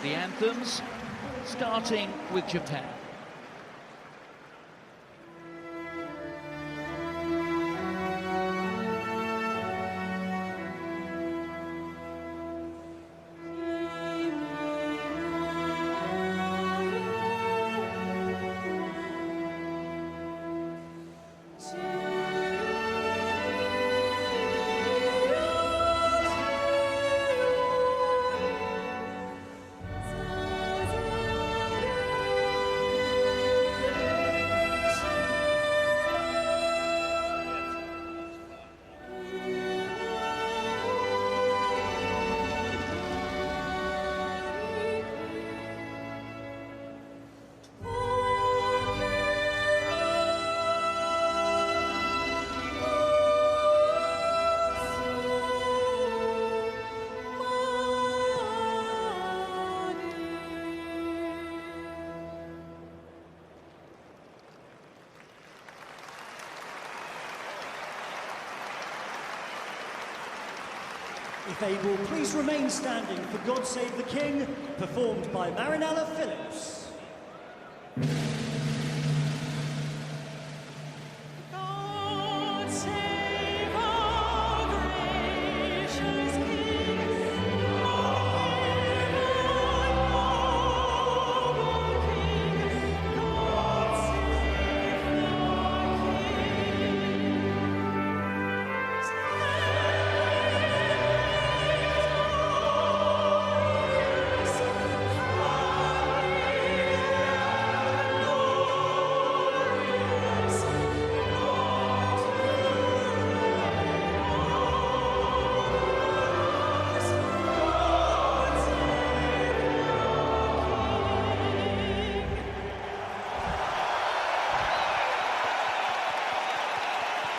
the anthems, starting with Japan. If able, please remain standing for God Save the King, performed by Marinella Phillips.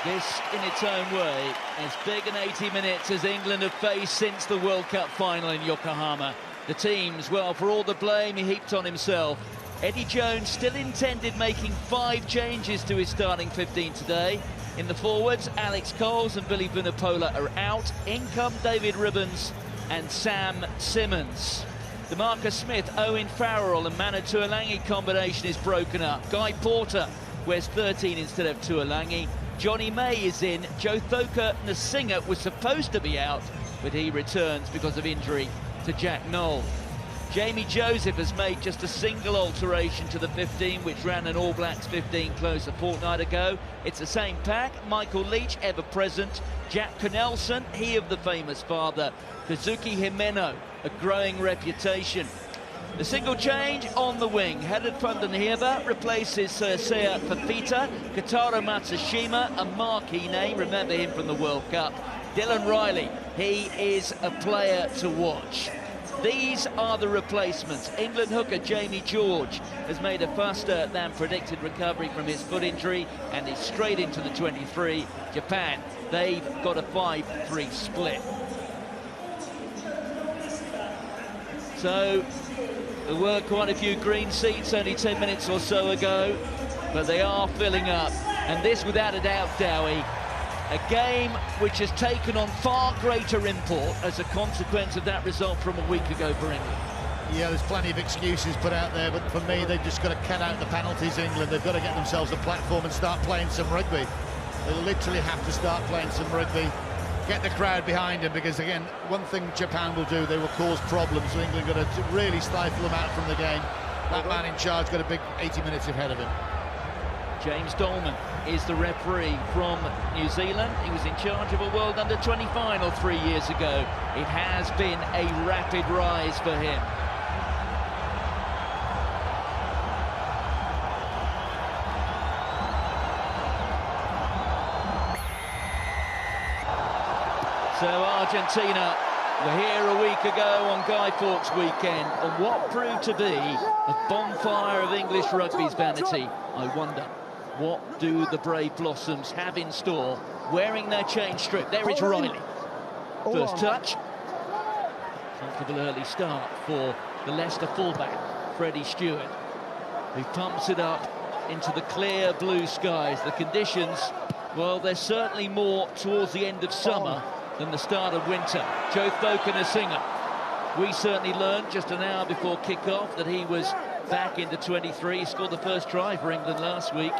This, in its own way, as big an 80 minutes as England have faced since the World Cup final in Yokohama. The teams, well, for all the blame he heaped on himself, Eddie Jones still intended making 5 changes to his starting 15 today. In the forwards, Alex Coles and Billy Vunipola are out. In come David Ribbons and Sam Simmons. The Marcus Smith, Owen Farrell and Manu Tuolangi combination is broken up. Guy Porter wears 13 instead of Tuolangi. Johnny May is in. Jothoka Nasinga was supposed to be out, but he returns because of injury to Jack Noel. Jamie Joseph has made just a single alteration to the 15, which ran an All Blacks 15 close a fortnight ago. It's the same pack. Michael Leach, ever present. Jack Connelson, he of the famous father. Kazuki Himeno, a growing reputation. The single change on the wing. Haddad Vandenheerba replaces Seya Fafita. Kotaro Matsushima, a marquee name, remember him from the World Cup. Dylan Riley, he is a player to watch. These are the replacements. England hooker Jamie George has made a faster than predicted recovery from his foot injury and is straight into the 23. Japan, they've got a 5-3 split. So there were quite a few green seats only 10 minutes or so ago, but they are filling up. And this, without a doubt, Dowie, a game which has taken on far greater import as a consequence of that result from a week ago for England. Yeah, there's plenty of excuses put out there, but for me, they've just got to cut out the penalties, England. They've got to get themselves a platform and start playing some rugby. They literally have to start playing some rugby. Get the crowd behind him, because again, one thing Japan will do, they will cause problems. So England got to really stifle them out from the game. That man in charge got a big 80 minutes ahead of him. James Dolman is the referee from New Zealand. He was in charge of a World Under-20 final 3 years ago. It has been a rapid rise for him. So Argentina were here a week ago on Guy Fawkes weekend on what proved to be a bonfire of English rugby's vanity. I wonder, what do the Brave Blossoms have in store wearing their change strip? There is Riley. First touch. Comfortable early start for the Leicester fullback, Freddie Stewart, who pumps it up into the clear blue skies. The conditions, well, they're certainly more towards the end of summer than the start of winter. Jothoka Nasinga We certainly learned just an hour before kick-off that he was back into 23. He scored the first try for England last week,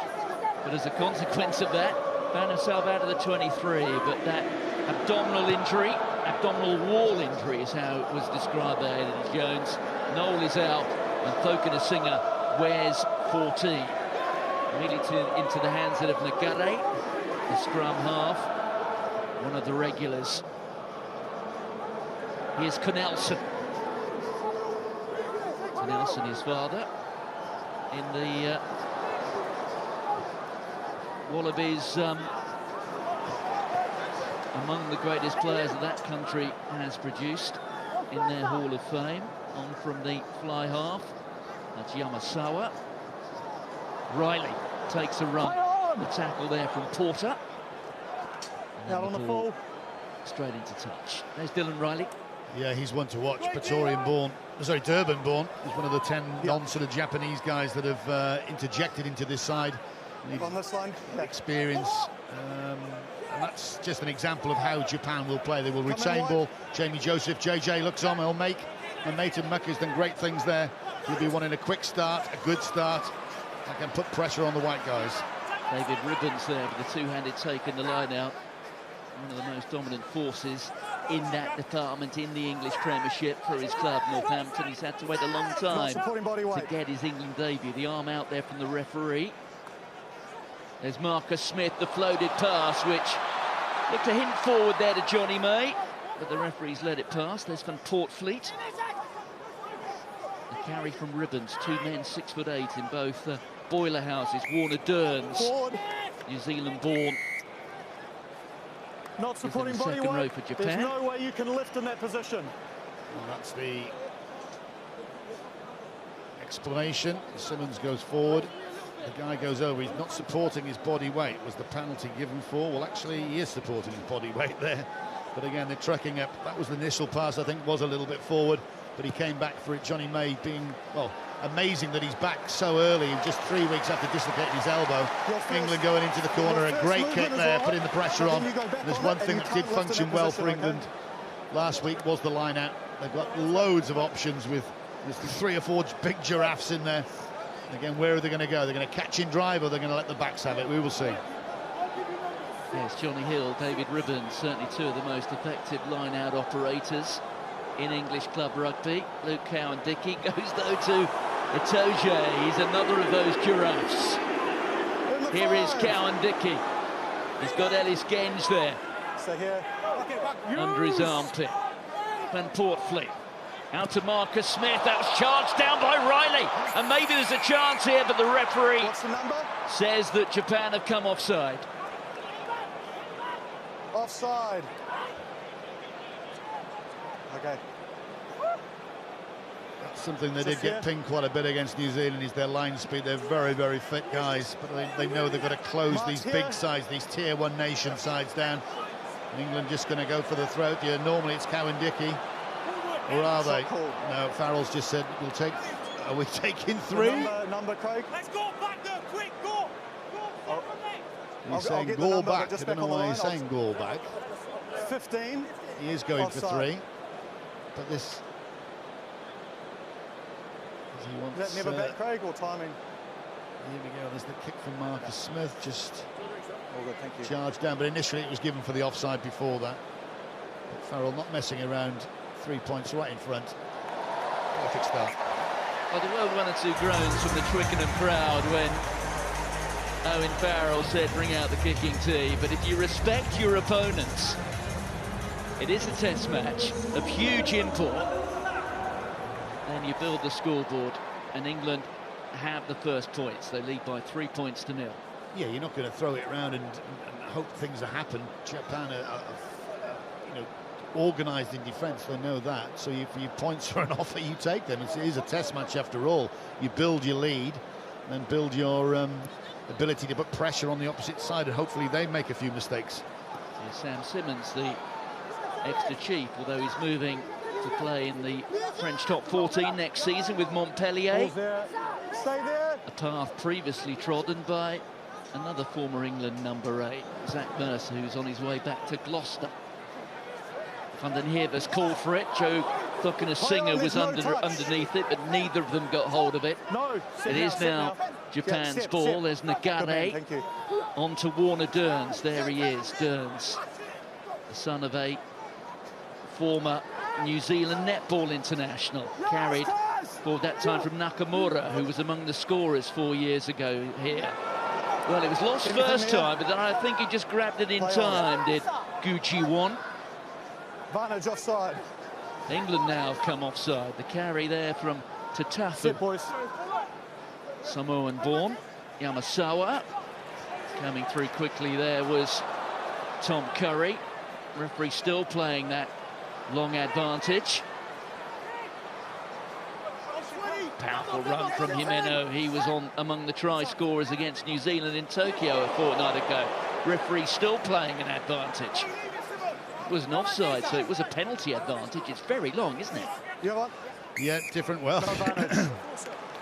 but as a consequence of that, found himself out of the 23. But that abdominal injury, abdominal wall injury is how it was described by Eddie Jones. Noel is out, and Thokina Singer wears 14. Immediately into the hands of Nagare, the scrum half, one of the regulars. Here's Cornelsen. Cornelsen, his father, in the Wallabies, among the greatest players that country has produced in their Hall of Fame. On from the fly half, that's Yamasawa. Riley takes a run. The tackle there from Porter. Out on the full. Straight into touch. There's Dylan Riley. Yeah, he's one to watch. Durban-born. He's one of the 10 non-sort of Japanese guys that have interjected into this side. On this line. Experience. And that's just an example of how Japan will play. They will retain ball. Jamie Joseph, JJ looks on. He'll make. And Nathan Muck has done great things there. He'll be wanting a quick start, a good start. I can put pressure on the white guys. David Ribbons there with the two-handed take in the line out. One of the most dominant forces in that department in the English Premiership for his club, Northampton. He's had to wait a long time to get his England debut. The arm out there from the referee. There's Marcus Smith, the floated pass, which looked a hint forward there to Johnny May, but the referee's let it pass. There's Van Portfleet. The carry from Ribbons, 2 men 6'8" in both boiler houses. Warner Dearns, New Zealand born. Not supporting body weight. For Japan. There's no way you can lift in that position. Well, that's the explanation. Simmons goes forward. The guy goes over. He's not supporting his body weight. Was the penalty given for? Well, actually, he is supporting his body weight there. But again, they're trekking up. That was the initial pass, I think, was a little bit forward. But he came back for it. Johnny May being, well, amazing that he's back so early, just 3 weeks after dislocating his elbow. England going into the corner, a great kick there, putting the pressure on. There's one thing that did function well for England last week was the line out. They've got loads of options with 3 or 4 big giraffes in there. Again, where are they going to go? They're going to catch in drive, or they're going to let the backs have it. We will see. Yes, Johnny Hill, David Ribbons, certainly 2 of the most effective line-out operators in English club rugby. Luke Cowan-Dickie goes, though, to Itoje. He's another of those giraffes. Here is Cowan-Dickie. He's got Ellis Genge there. Under his armpit. Van Portfleet. Out to Marcus Smith. That was charged down by Riley. And maybe there's a chance here, but the referee says that Japan have come offside. Offside. Okay. That's something they did get pinged quite a bit against New Zealand, is their line speed. They're very, very fit guys, but they know they've got to close these big sides, these tier 1 nation sides down. England just going to go for the throat here. Normally it's Cowan-Dickie. Or are they? No, Farrell's just said we'll take. Are we taking 3? Number Craig. Let's go back there, quick, go. He's saying go back. I don't know why he's saying go back. 15. He is going for 3. But this. He wants, is that never back, Craig, or timing? Here we go. There's the kick from Marcus Smith. Just good, thank you. Charged down, but initially it was given for the offside before that. But Farrell not messing around. 3 points right in front. Perfect start. Well, there were 1 or 2 groans from the Twickenham crowd when Owen Farrell said bring out the kicking tee. But if you respect your opponents, it is a test match of huge import, then you build the scoreboard, and England have the first points. They lead by 3 points to 0. Yeah, you're not going to throw it around and hope things will happen. Japan are organised in defence, they know that. So if your points are an offer, you take them. It is a test match after all. You build your lead, and then build your ability to put pressure on the opposite side, and hopefully they make a few mistakes. Here's Sam Simmons, the extra chief, although he's moving to play in the French top 14 next season with Montpellier. Stay there. A path previously trodden by another former England number 8, Zach Mercer, who's on his way back to Gloucester. Van den Heever's called for it. Joe Thukkinen-Singer was underneath it, but neither of them got hold of it. No. It is now Japan's ball. There's Nagare on to Warner Dearns. There he is, Dearns, the son of a former New Zealand netball international, carried forward that time from Nakamura, who was among the scorers 4 years ago here. Well, it was lost first time, but then I think he just grabbed it in time, did Gu Ji-won. Advantage offside. England now have come offside. The carry there from Tatafu. Sit, boys. Samoan-born. Yamasawa. Coming through quickly there was Tom Curry. Referee still playing that long advantage. Powerful run from Himeno. He was on among the try scorers against New Zealand in Tokyo a fortnight ago. Referee still playing an advantage. It was an offside, so it was a penalty advantage. It's very long, isn't it? Yeah, different. Well,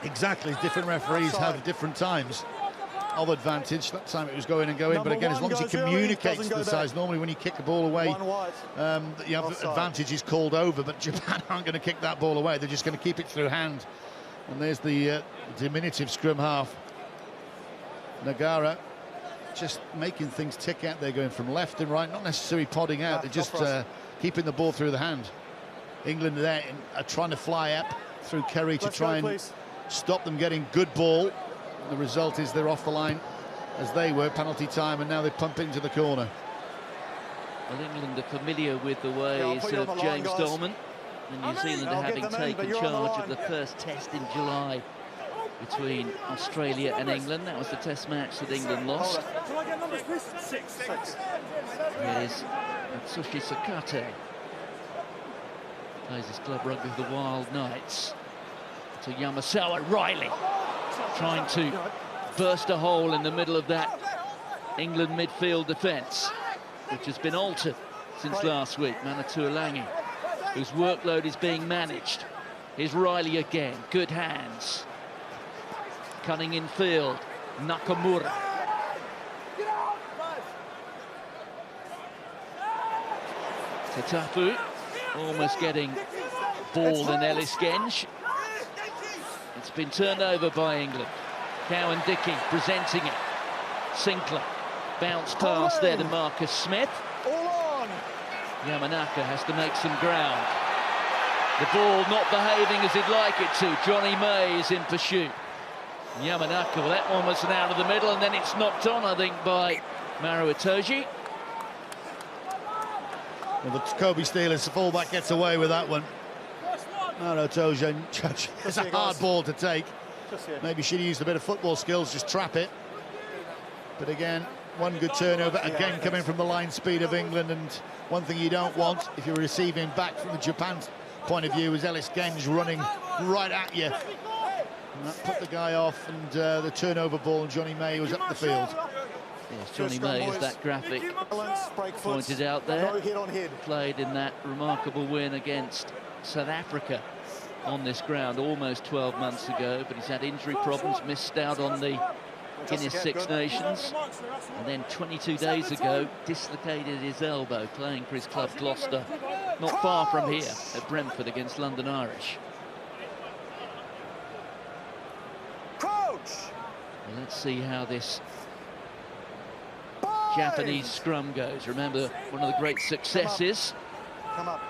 exactly. Different referees have different times of advantage. That time it was going and going, but again, as long as he communicates to the sides, normally when you kick a ball away, you have advantage is called over, but Japan aren't going to kick that ball away. They're just going to keep it through hand. And there's the diminutive scrum half. Nagara just making things tick out there, going from left and right, not necessarily podding out, they're just keeping the ball through the hand. England there are trying to fly up through Kerry to try and stop them getting good ball. The result is they're off the line as they were, penalty time, and now they pump into the corner. Well, England are familiar with the ways of James Dolman, and New Zealand are having taken charge of the first test in July between Australia and England. That was the test match that England lost. Here is Atsushi Sakate. Plays his club rugby with the Wild Knights. To Yamasawa. Riley trying to burst a hole in the middle of that England midfield defence, which has been altered since last week. Manatualangi, whose workload is being managed. Here's Riley again. Good hands. Cunning in field. Nakamura. Tatafu almost getting ball in Ellis Genge. It's been turned over by England. Cowan-Dickie presenting it. Sinclair. Bounce pass there to Marcus Smith. Yamanaka has to make some ground. The ball not behaving as he'd like it to. Johnny May is in pursuit. Yamanaka, well, that one was out of the middle, and then it's knocked on, I think, by Maro Itoje. Well, the Kobe Steelers fullback gets away with that one. Maro Itoje, it's a hard ball to take. Maybe should have used a bit of football skills, just trap it. But again, one good turnover, again coming from the line speed of England, and one thing you don't want if you're receiving back from the Japan's point of view is Ellis Genge running right at you. And that put the guy off, and the turnover ball, and Johnny May was up the field. Yes, Johnny May, as that graphic pointed out there, played in that remarkable win against South Africa on this ground almost 12 months ago, but he's had injury problems, missed out on the Guinness Six Nations, and then 22 days ago dislocated his elbow playing for his club Gloucester, not far from here at Brentford against London Irish. Well, let's see how this Japanese scrum goes. Remember, one of the great successes,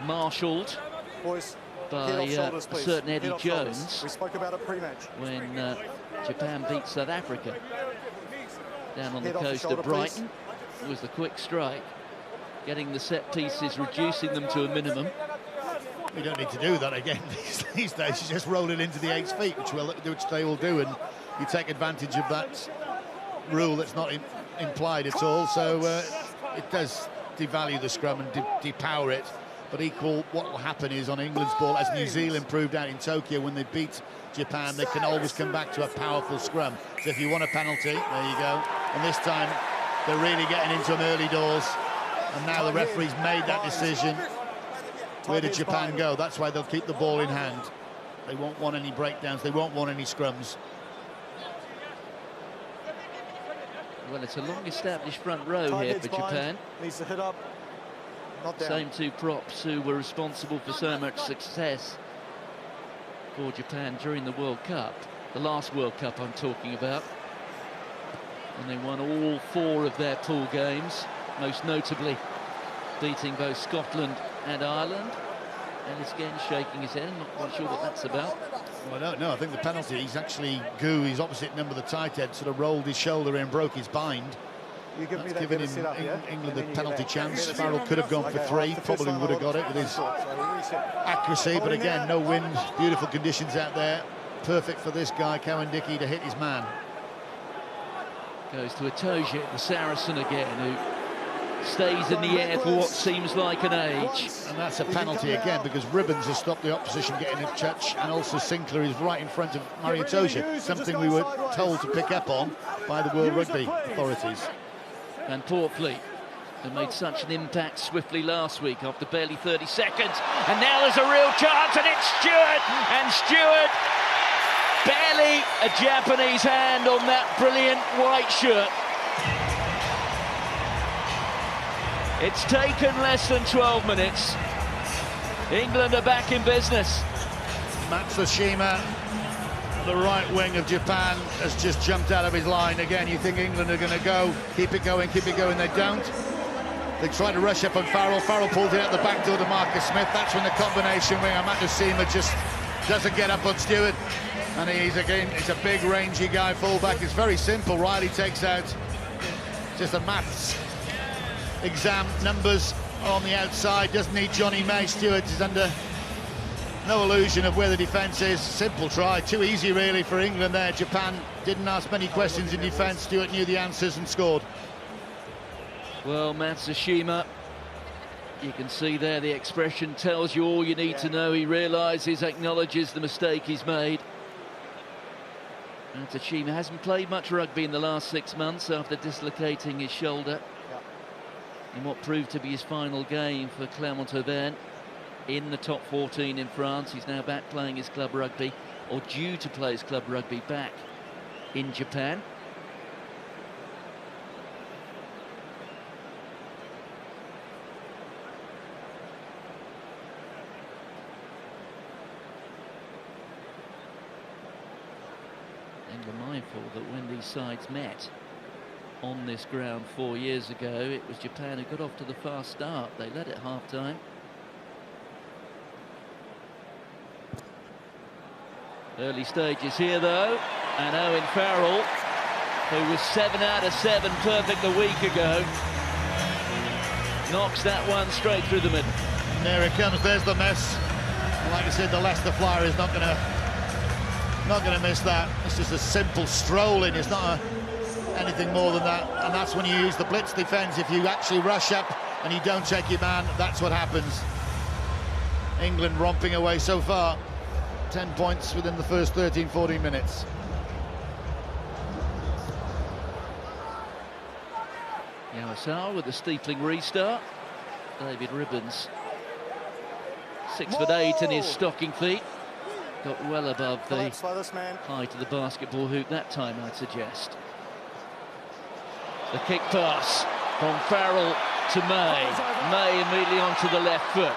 marshalled by a certain Eddie Jones when Japan beat South Africa down on the coast of Brighton. It was the quick strike, getting the set pieces, reducing them to a minimum. We don't need to do that again these days. You just roll it into the 8 feet, which they will do, and you take advantage of that rule that's not implied at all. So it does devalue the scrum and depower it. But equal, what will happen is on England's ball, as New Zealand proved out in Tokyo when they beat Japan, they can always come back to a powerful scrum. So if you want a penalty, there you go. And this time, they're really getting into them early doors. And now the referee's made that decision. Where did Japan go? That's why they'll keep the ball in hand. They won't want any breakdowns. They won't want any scrums. Well, it's a long-established front row here for Japan. Needs to hit up. Same two props who were responsible for so much success for Japan during the World Cup, the last World Cup I'm talking about. And they won all 4 of their pool games, most notably beating both Scotland and Ireland. Ellis again shaking his head, not quite sure what that's about. Well, I don't know. I think the penalty, he's actually his opposite number, the tight head, sort of rolled his shoulder in, broke his bind. That's giving England the penalty chance. Farrell could have gone for 3, probably would have got it with his accuracy, but again, no wind, beautiful conditions out there. Perfect for this guy, Cowan-Dickie, to hit his man. Goes to Itoje, the Saracen again, who stays in the air for what seems like an age. And that's a penalty again, because Ribbons has stopped the opposition getting a touch, and also Sinclair is right in front of Mari Itoje, something we were told to pick up on by the World Rugby authorities. And Portfleet, who made such an impact swiftly last week after barely 30 seconds. And now there's a real chance, and it's Stewart. And Stewart, barely a Japanese hand on that brilliant white shirt. It's taken less than 12 minutes. England are back in business. Matsushima, the right wing of Japan, has just jumped out of his line. Again, you think England are going to go, keep it going, they don't. They try to rush up on Farrell. Farrell pulled it out the back door to Marcus Smith. That's when the combination winger, Matsushima, just doesn't get up on Stewart. And he's a big, rangy guy, fullback. It's very simple. Riley takes out just a maths exam. Numbers are on the outside, doesn't need Johnny May. Stewart is under no illusion of where the defence is. Simple try, too easy really for England there. Japan didn't ask many questions in defence. Stewart knew the answers and scored. Well, Matsushima, you can see there the expression tells you all you need to know. He realises, acknowledges the mistake he's made. Matsushima hasn't played much rugby in the last 6 months after dislocating his shoulder in what proved to be his final game for Clermont-Auvergne in the top 14 in France. He's now back playing his club rugby, or due to play his club rugby back in Japan. And we're mindful that when these sides met on this ground 4 years ago, it was Japan who got off to the fast start. They led at half-time. Early stages here, though, and Owen Farrell, who was 7 out of 7 perfect a week ago, knocks that one straight through the middle. And there it comes, there's the miss. And like I said, the Leicester Flyer is not gonna miss that. It's just a simple strolling. It's not anything more than that. And that's when you use the blitz defence. If you actually rush up and you don't check your man, that's what happens. England romping away so far. 10 points within the first 13-14 minutes. Yawasawa with the steepling restart. David Ribbons, 6'8" in his stocking feet. Got well above the height of the basketball hoop that time, I'd suggest. The kick pass from Farrell to May. May immediately onto the left foot.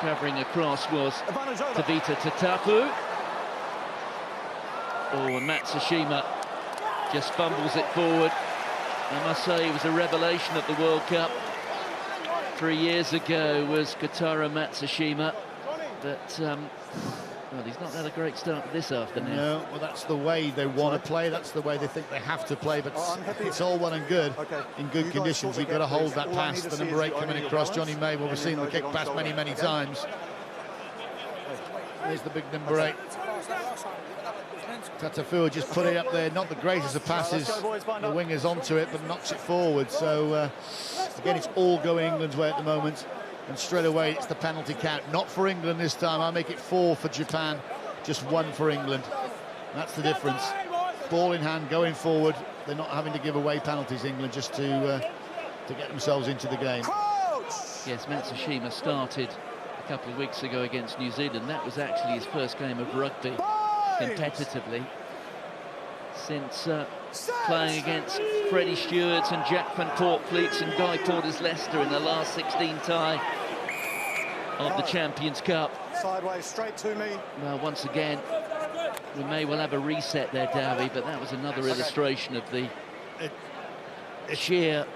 Covering across was Tavita Tatapu. Oh, and Matsushima just fumbles it forward. I must say he was a revelation at the World Cup 3 years ago, was Kotaro Matsushima. But, well, he's not had a great start this afternoon. No, well, that's the way they want to play. That's the way they think they have to play. But it's all well and good. In good conditions, you've got to hold that pass. The number 8 coming across, Johnny May. Well, we've seen the kick pass many, many times. There's the big number 8. Tatafua just put it up there. Not the greatest of passes. The winger's onto it, but knocks it forward. So, again, it's all going England's way at the moment. And straight away, it's the penalty count. Not for England this time. I'll make it 4 for Japan, just 1 for England. That's the difference. Ball in hand, going forward. They're not having to give away penalties, England, just to get themselves into the game. Yes, Matsushima started a couple of weeks ago against New Zealand. That was actually his first game of rugby competitively since playing against Freddie Stewart and Jack van Portfleet and Guy Porter's Leicester in the last 16 tie of the Champions Cup. Sideways, straight to me. Well, once again, we may well have a reset there, Dowie, but that was another illustration of the sheer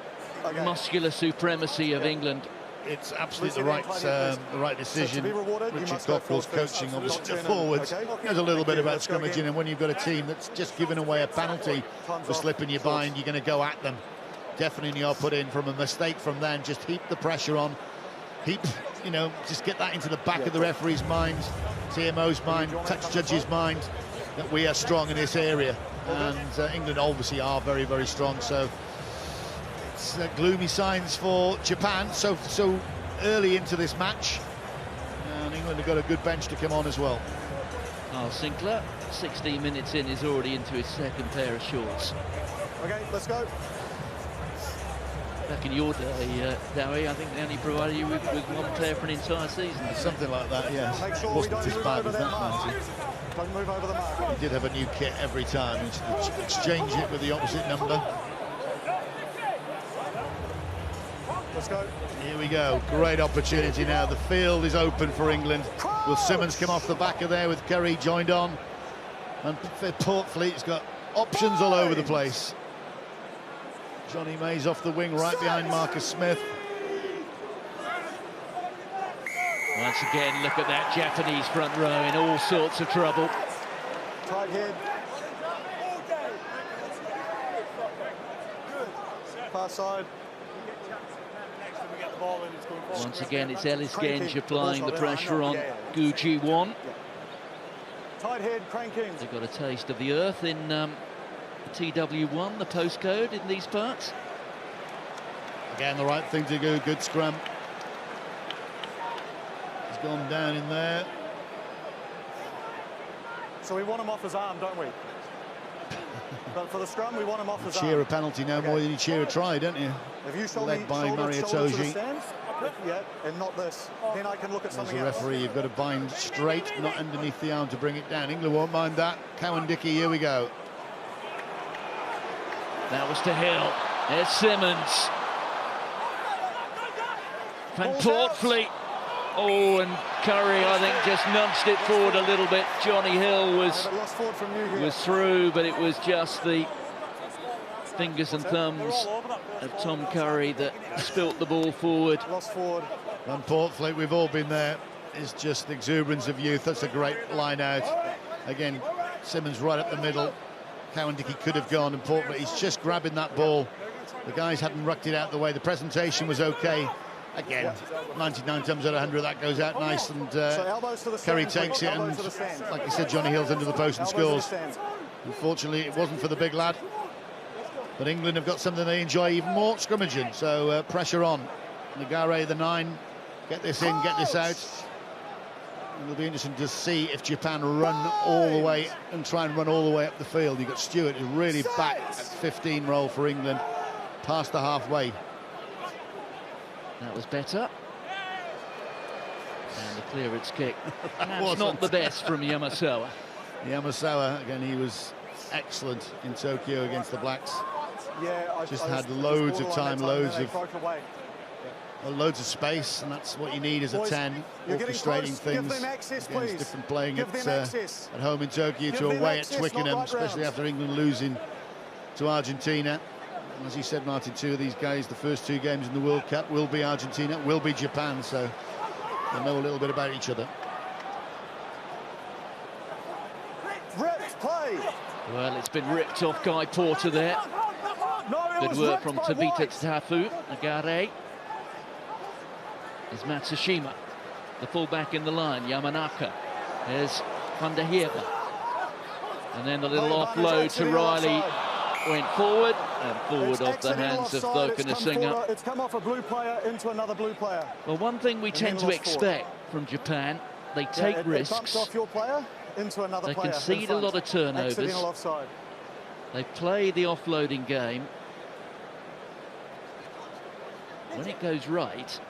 muscular supremacy of England. It's absolutely the right decision. Richard Cockrell's coaching, obviously, the forwards. There's a little bit about scrummaging, and when you've got a team that's just given away a penalty for slipping your bind, you're going to go at them. Definitely are put in from a mistake from then. Just heap the pressure on. Just get that into the back of the referee's mind, TMO's mind, touch judge's mind, that we are strong in this area. And England obviously are very, very strong. So it's gloomy signs for Japan so early into this match. And England have got a good bench to come on as well. Carl Sinclair, 16 minutes in, is already into his second pair of shorts. Okay, let's go. Back in your day, Dowie, I think they only provided you with one pair for an entire season. Something like that, yes. Make sure It wasn't we as don't bad move as over that, Martin. Don't move over the mark. He did have a new kit every time. He exchange it with the opposite number. Let's go. Here we go. Great opportunity now. The field is open for England. Will Simmons come off the back of there with Curry joined on? And Portfleet's got options all over the place. Johnny Mays off the wing, right behind Marcus Smith. Once again, look at that Japanese front row in all sorts of trouble. Tight head. Pass side. Once again, it's Ellis Genge applying the pressure on Gu Ji-won. Tight head, cranking. They've got a taste of the earth in TW1, the postcode in these parts. Again, the right thing to do. Good scrum. He's gone down in there. So we want him off his arm, don't we? But for the scrum, we want him off his arm. Cheer a penalty now more than you cheer a try, don't you? If you show Led me by shoulder Mario to the Toji. stands, yeah, and not this, then I can look at As something a else. referee, you've got to bind straight, not underneath the arm to bring it down. England won't mind that. Cowan Dickey, here we go. That was to Hill. There's Simmons. Van Portfleet. Oh, and Curry, I think, just nudged it forward a little bit. Johnny Hill was through, but it was just the fingers and thumbs of Tom Curry that spilt the ball forward. Lost forward. Van Portfleet, we've all been there. It's just the exuberance of youth. That's a great line out. Again, Simmons right up the middle. Cowan Dickey could have gone, and Portfleet, he's just grabbing that ball. The guys hadn't rucked it out the way. The presentation was okay. Again, 99 times out of 100, that goes out nice, and Curry takes it, and like you said, Johnny Hill's under the post and scores. Unfortunately, it wasn't for the big lad. But England have got something they enjoy even more, scrummaging. So pressure on. Nagare, the 9, get this in, get this out. It'll be interesting to see if Japan run all the way and try and run all the way up the field. You've got Stewart, who's really back at 15 roll for England, past the halfway. That was better. And the clearance kick. That's not the best from Yamasawa. Yamasawa, again, he was excellent in Tokyo against the Blacks. Yeah, Just had loads of time, loads of space, and that's what you need as a 10, orchestrating things against different playing at home in Tokyo to away at Twickenham, especially after England losing to Argentina. As you said, Martin, two of these guys, the first 2 games in the World Cup will be Argentina, will be Japan, so they know a little bit about each other. Ripped play. Well, it's been ripped off Guy Porter there. Good work from Tabita Tafu. Nagare. There's Matsushima, the fullback in the line. Yamanaka. There's Van der Heerden. And then the little offload to Riley went forward, and forward off the hands of Thokanasiga. It's come off a blue player into another blue player. Well, one thing we tend to expect from Japan, they take risks. It bumps off your player into another they player. concede a lot of turnovers. They play the offloading game. When it goes right,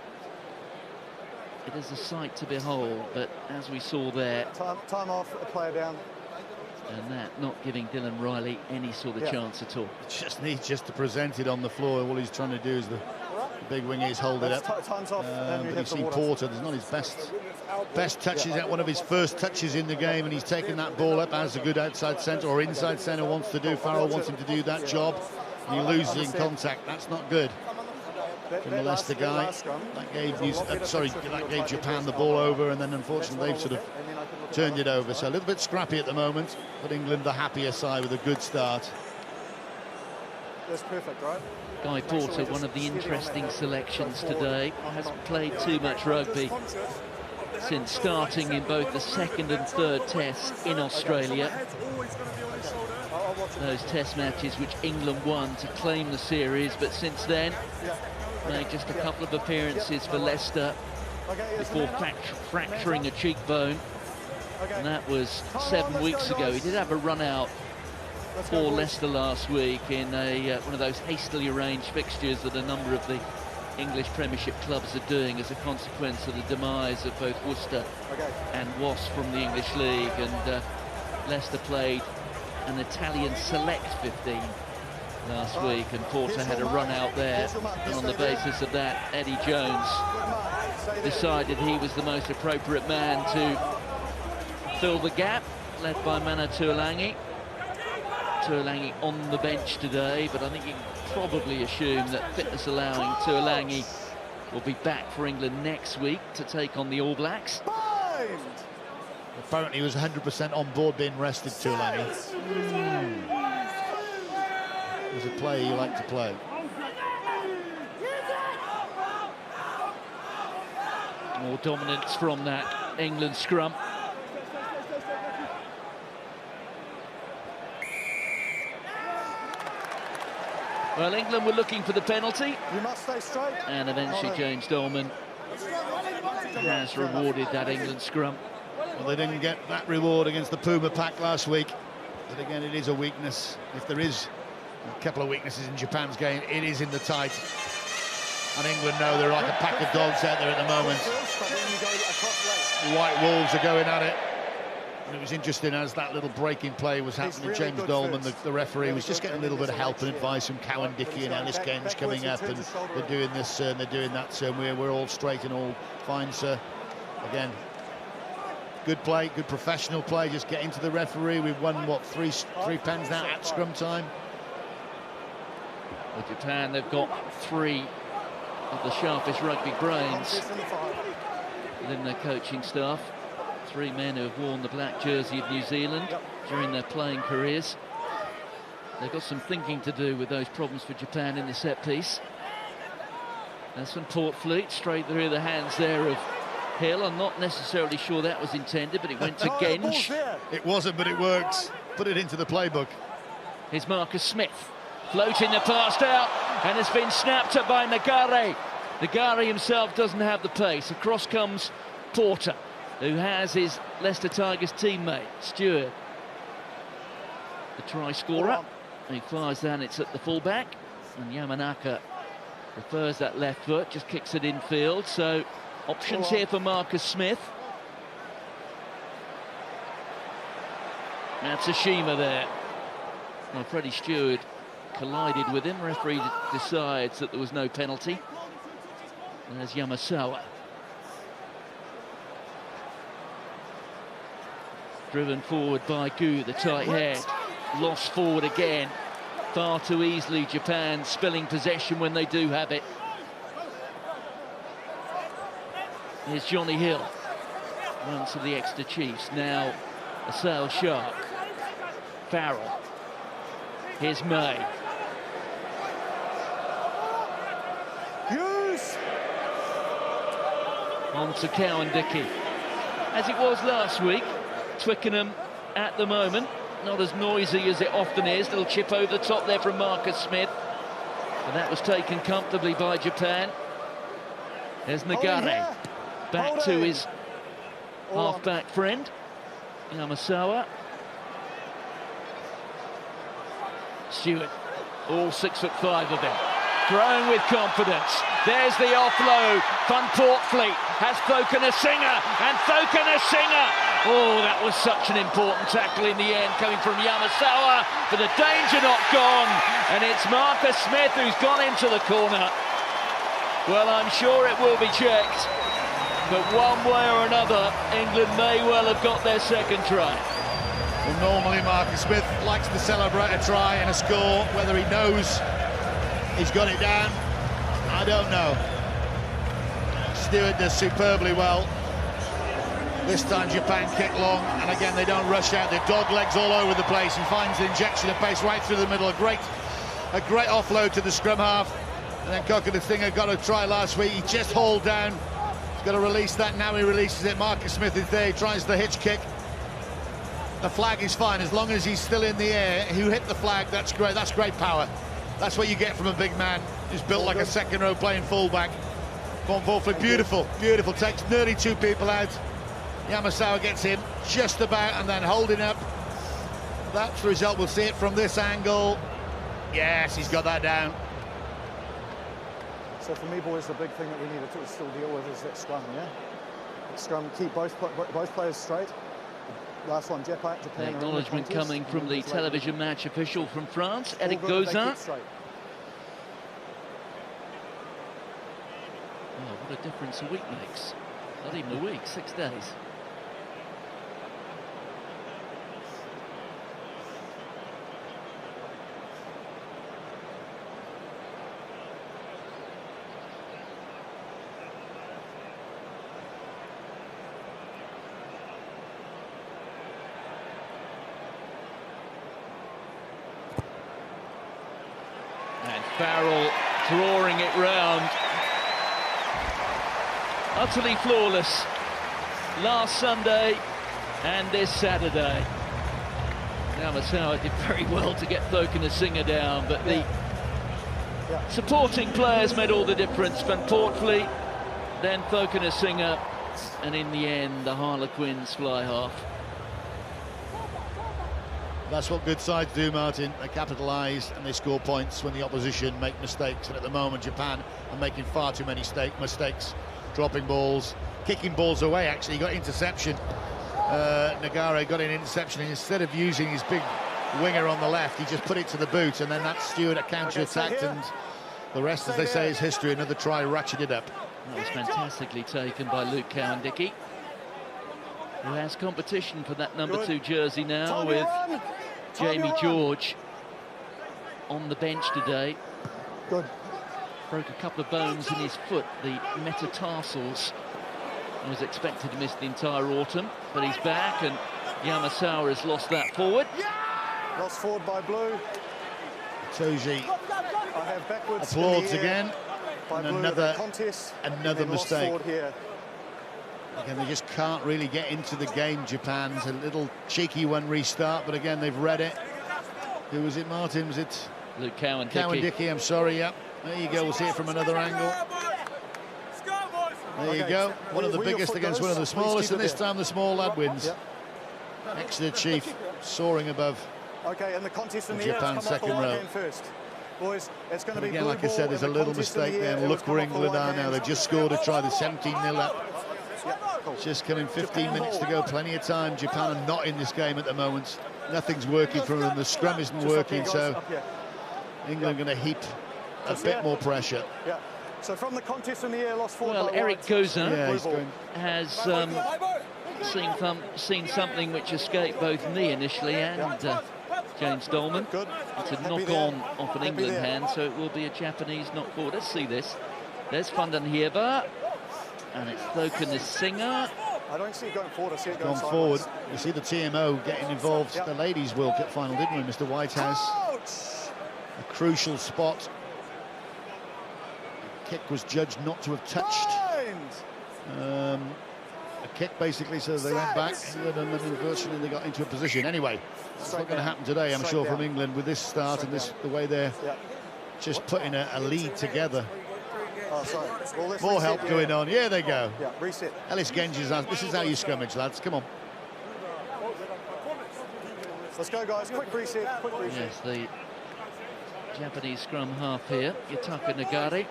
it is a sight to behold, but as we saw there, time off, a player down. And that not giving Dylan Riley any sort of chance at all. Just needs to present it on the floor. All he's trying to do is the The big wing is holding up. Time's off. And But you see Porter, there's not his best touches, one of his first touches in the game, and he's taken that ball up as a good outside centre or inside centre wants to do. Farrell wants him to do that job. And he loses in contact. That's not good. From the Leicester guy, that gave that gave Japan the ball over, and then unfortunately they've sort of turned it over. So a little bit scrappy at the moment, but England the happier side with a good start. That's perfect, right? Guy Porter, one of the interesting selections today, hasn't played too much rugby since starting in both the second and third tests in Australia. Those test matches which England won to claim the series, but since then made just a couple of appearances for Leicester before fracturing a cheekbone, and that was 7 weeks ago. He did have a run out for Leicester last week in one of those hastily arranged fixtures that a number of the English Premiership clubs are doing as a consequence of the demise of both Worcester and Wasps from the English League. And Leicester played an Italian select 15 last week, and Porter had a run out there, and on the basis of that, Eddie Jones decided he was the most appropriate man to fill the gap, led by Mana Tuilagi. Tuilagi on the bench today, but I think you can probably assume that, fitness allowing, Tuilagi will be back for England next week to take on the All Blacks. Apparently he was 100% on board being rested, Tuilagi. He's a player you like to play. More dominance from that England scrum. Well, England were looking for the penalty. You must stay straight. And eventually James Dolman has rewarded that England scrum. Well, they didn't get that reward against the Puma pack last week. But again, it is a weakness. If there is a couple of weaknesses in Japan's game, it is in the tight. And England know they're like a pack of dogs out there at the moment. White Wolves are going at it. And it was interesting as that little breaking play was happening. Really James Dolman, the referee, was just getting a little bit of help and advice from Cowan Dickey and Ellis Genge coming up, and they're doing this, sir, and they're doing that, sir, and we're all straight and all fine, sir. Again, good play, good professional play, just getting to the referee. We've won, what, three pens now at scrum time? Well, Japan, they've got three of the sharpest rugby brains within their coaching staff. Three men who have worn the black jersey of New Zealand during their playing careers. They've got some thinking to do with those problems for Japan in the set piece. That's from Portfleet, straight through the hands there of Hill. I'm not necessarily sure that was intended, but it went to Genge. It wasn't, but it works. Put it into the playbook. Here's Marcus Smith, floating the pass out, and has been snapped up by Nagare. Nagare himself doesn't have the pace. Across comes Porter, who has his Leicester Tigers teammate, Stewart, the try scorer. He fires that, it's at the fullback, and Yamanaka prefers that left foot, just kicks it infield. So options here for Marcus Smith. Now Tsushima there. Well, Freddie Stewart collided with him. Referee decides that there was no penalty. And there's Yamasawa. Driven forward by Gu, the tight head. Lost forward again. Far too easily, Japan spilling possession when they do have it. Here's Johnny Hill. Runs to the Exeter Chiefs. Now a Sale Shark. Farrell. Here's May. On to Cowan Dickey. As it was last week, Twickenham at the moment, not as noisy as it often is. Little chip over the top there from Marcus Smith. And that was taken comfortably by Japan. There's Nagare. Back to his half-back friend, Yamasawa. Stewart, all 6'5" of them. Thrown with confidence. There's the offload. Van Portfleet has Thokana Singer, and Thokana Singer. Oh, that was such an important tackle in the end, coming from Yamasawa, but the danger not gone, and it's Marcus Smith who's gone into the corner. Well, I'm sure it will be checked, but one way or another, England may well have got their second try. Well, normally Marcus Smith likes to celebrate a try and a score. Whether he knows he's got it down, I don't know. Stewart does superbly well. This time Japan kick long, and again they don't rush out. They're dog legs all over the place. He finds the injection of pace right through the middle. A great offload to the scrum half. And then Cokanasiga got a try last week. He just hauled down. He's got to release that. Now he releases it. Marcus Smith is there. He tries the hitch kick. The flag is fine as long as he's still in the air. Who hit the flag? That's great. That's great power. That's what you get from a big man who's built like a second row playing fullback. Von Wolfling, beautiful, beautiful. Takes nearly 2 people out. Yamasawa gets him just about and then holding up. That's the result. We'll see it from this angle. Yes, he's got that down. So for me, boys, the big thing that we need to still deal with is that scrum, yeah? That scrum, keep both players straight. Last one, Japan. The acknowledgement coming from the television match official from France, Eric Gauzin. Oh, what a difference a week makes. Not even a week, 6 days. And Farrell drawing it round. Utterly flawless last Sunday and this Saturday. Yamasawa did very well to get Cokanasiga down, but the supporting players made all the difference. Van Poortvliet, then Cokanasiga, and in the end the Harlequins fly half. That's what good sides do, Martin. They capitalise and they score points when the opposition make mistakes. And at the moment, Japan are making far too many mistakes. Dropping balls, kicking balls away, actually. He got interception. Nagare got an interception, and instead of using his big winger on the left, he just put it to the boot, and then that Stewart counter-attacked, and the rest, as they say, is history. Another try ratcheted up. That was fantastically taken by Luke Cowan-Dickie, who has competition for that number 2 jersey now with Jamie George on the bench today. Good. Broke a couple of bones in his foot, the metatarsals. I was expected to miss the entire autumn, but he's back, and Yamasawa has lost that forward. Lost forward by Blue. Toji I have backwards applauds again, and Blue another and mistake. Here. Again, they just can't really get into the game, Japan. It's a little cheeky one restart, but again, they've read it. Who was it, Martin? Was it Luke Cowan-Dickie? Cowan-Dickie, I'm sorry, yeah. There you go, we'll see it from another angle. There you go, one of the biggest against one of the smallest, and this time the small lad wins. Exeter Chief soaring above. Okay, and the contest in the Japan's second row. First. Boys, it's going to be again, like I said, there's a little mistake there, and look where England are now. They've just scored a try, the 17-0 up. Just coming 15 minutes to go, plenty of time. Japan are not in this game at the moment. Nothing's working for them, the scrum isn't working, so England are going to heap a bit more pressure. Yeah. So from the contest in the air, lost forward. Well, Eric Gauzin has seen something which escaped both me initially and James Dolman. It's a knock-on off an England hand, so it will be a Japanese knock forward. Let's see this. There's Vandenhierba, and it's Cokanasiga. I don't see it going forward, I see it going forward. You see the TMO getting involved. The ladies' World Cup final, didn't we, Mr. Whitehouse? A crucial spot. The kick was judged not to have touched. A kick, basically, so they went back, and then unfortunately they got into a position. Anyway, it's not going to happen today, I'm sure, from England with this start and the way they're just putting a lead together. Oh, sorry. Well, more help going on. Yeah, they go. Yeah, reset. Ellis Genges, this is how you scrimmage, lads. Come on. Let's go, guys. Quick reset. Quick reset. Yes, the Japanese scrum half here, Yutaka Nagare.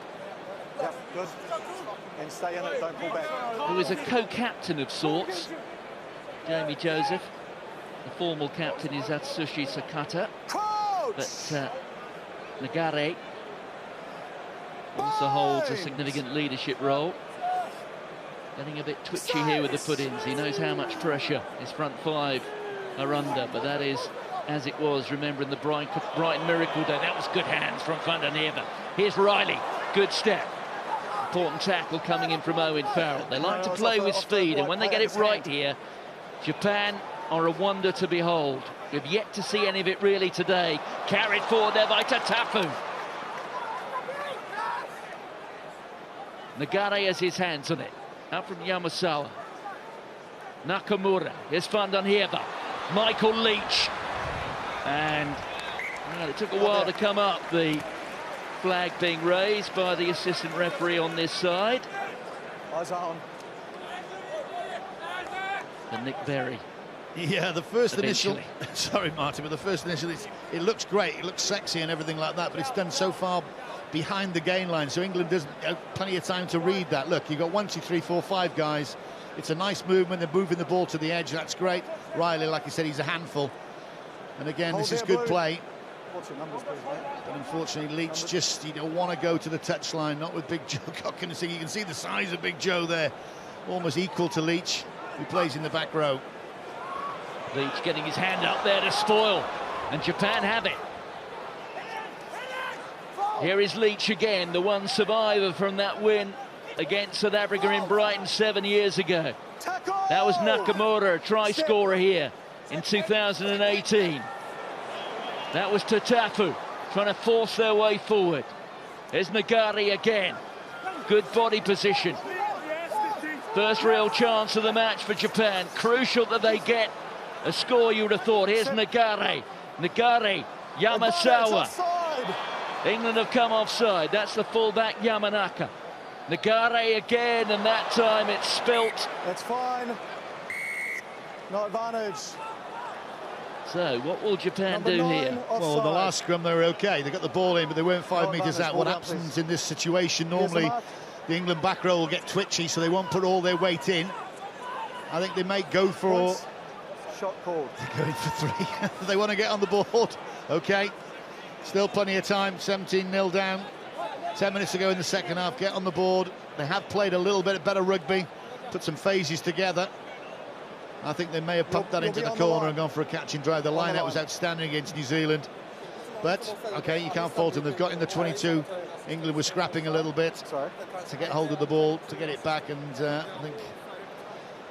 Yeah, good. And stay in it, don't pull back. Who is a co-captain of sorts, Jamie Joseph. The formal captain is Atsushi Sakata. But Nagare also holds a significant leadership role. Getting a bit twitchy here with the put-ins. He knows how much pressure his front five are under, but that is as it was, remembering the Brighton Miracle Day. That was good hands from Van der Neerve. Here's Riley, good step. Important tackle coming in from Owen Farrell. They like to play with speed, and when they get it right here, Japan are a wonder to behold. We've yet to see any of it really today. Carried forward there by Tatafu. Nagare has his hands on it. Out from Yamasawa. Nakamura. Here's Van der Neerve. Michael Leach. And well, it took a while to come up. The flag being raised by the assistant referee on this side. Eyes on. And Nick Berry. Yeah, the first Eventually. initial... Sorry, Martin, but the first initial, it looks great, it looks sexy and everything like that, but it's done so far behind the gain line, so England doesn't have plenty of time to read that. Look, you've got 1, 2, 3, 4, 5 guys. It's a nice movement, they're moving the ball to the edge, that's great. Riley, like I said, he's a handful. And again, this is good play. What's your numbers, please, mate? But unfortunately, Leach just, you don't want to go to the touchline, not with Big Joe Cockensing. You can see the size of Big Joe there, almost equal to Leach, who plays in the back row. Leach getting his hand up there to spoil, and Japan have it. Here is Leach again, the one survivor from that win against South Africa in Brighton 7 years ago. That was Nakamura, a try scorer here in 2018. That was Tatafu trying to force their way forward. There's Nagare again. Good body position. First real chance of the match for Japan. Crucial that they get a score, you would have thought. Here's Nagare. Nagare, Yamasawa. England have come offside. That's the fullback Yamanaka. Nagare again, and that time it's spilt. That's fine. No advantage. So what will Japan do here? Well, the last scrum they were okay. They got the ball in, but they weren't 5 metres out. What happens in this situation, normally the England back row will get twitchy, so they won't put all their weight in. I think they might go for... Shot called. They're going for 3. They want to get on the board. Okay. Still plenty of time. 17-0 down. 10 minutes to go in the second half. Get on the board. They have played a little bit better rugby. Put some phases together. I think they may have pumped that into the corner and gone for a catch and drive. The line-out was outstanding against New Zealand. But, okay, you can't fault them. They've got in the 22. England was scrapping a little bit to get hold of the ball, to get it back, and I think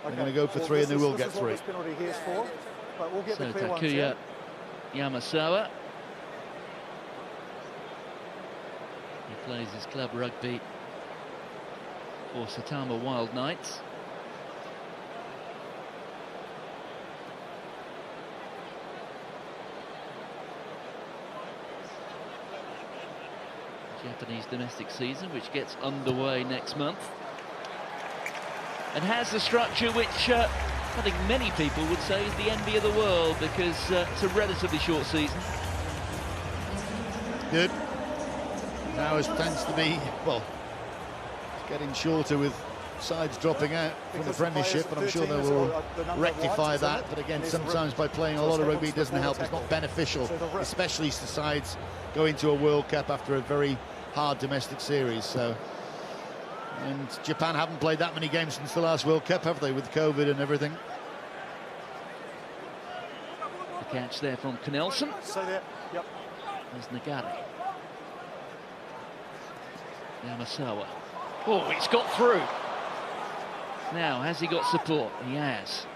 they're going to go for 3, and they will get 3. So Takuya Yamasawa. He plays his club rugby for Saitama Wild Knights. Japanese domestic season, which gets underway next month, and has the structure which I think many people would say is the envy of the world, because it's a relatively short season. Good. Now it tends to be, well, it's getting shorter with sides dropping out from the Premiership, but I'm sure they will rectify that. But again, sometimes by playing a lot of rugby, it doesn't help. It's not beneficial, especially to sides going to a World Cup after a very hard domestic series. So, and Japan haven't played that many games since the last World Cup, have they, with COVID and everything? The catch there from Knelson. Yep. There's Nagare. Yamasawa. Oh, it's got through. Now, has he got support? He has.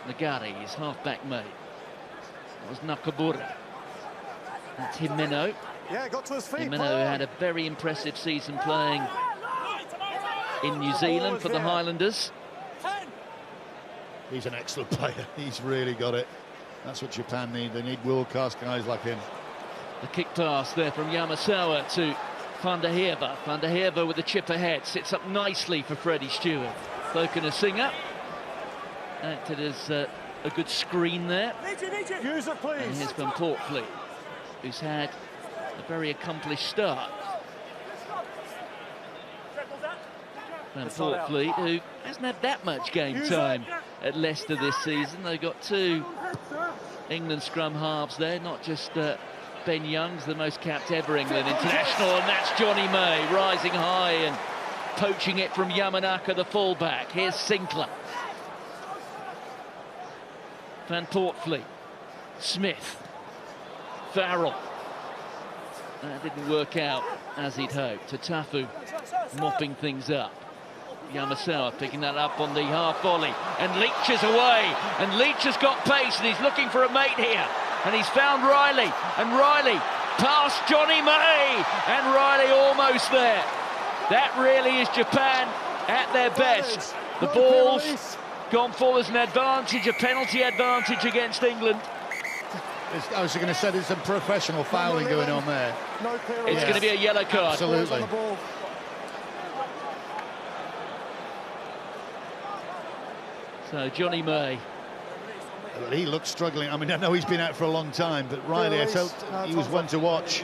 Nagare, his half-back mate. That was Nakamura. That's Himeno. Yeah, got to his feet. Himeno, who had a very impressive season playing in New Zealand for the Highlanders. He's an excellent player. He's really got it. That's what Japan need. They need world-class guys like him. The kick pass there from Yamasawa to Van der Heerve. Van der Heerve with the chip ahead. Sits up nicely for Freddie Stewart. Fokina Singer acted as a good screen there. Use it, please. And here's Van Portfleet, who's had a very accomplished start. Van Portfleet, who hasn't had that much game time at Leicester this season. They've got 2 England scrum halves there, not just Ben Young's the most capped ever England international, and that's Johnny May rising high and poaching it from Yamanaka, the fullback. Here's Sinclair. Van Portfleet. Smith. Farrell. That didn't work out as he'd hoped. Tatafu mopping things up. Yamasawa picking that up on the half volley, and Leach is away, and Leach has got pace, and he's looking for a mate here, and he's found Riley, and Riley past Johnny May, and Riley almost there. That really is Japan at their best. The ball's gone forward as an advantage, a penalty advantage against England. I was going to say there's some professional fouling going on there. It's going to be a yellow card. Absolutely. So Johnny May. Well, he looks struggling. I mean, I know he's been out for a long time, but Riley, I felt he was one to watch.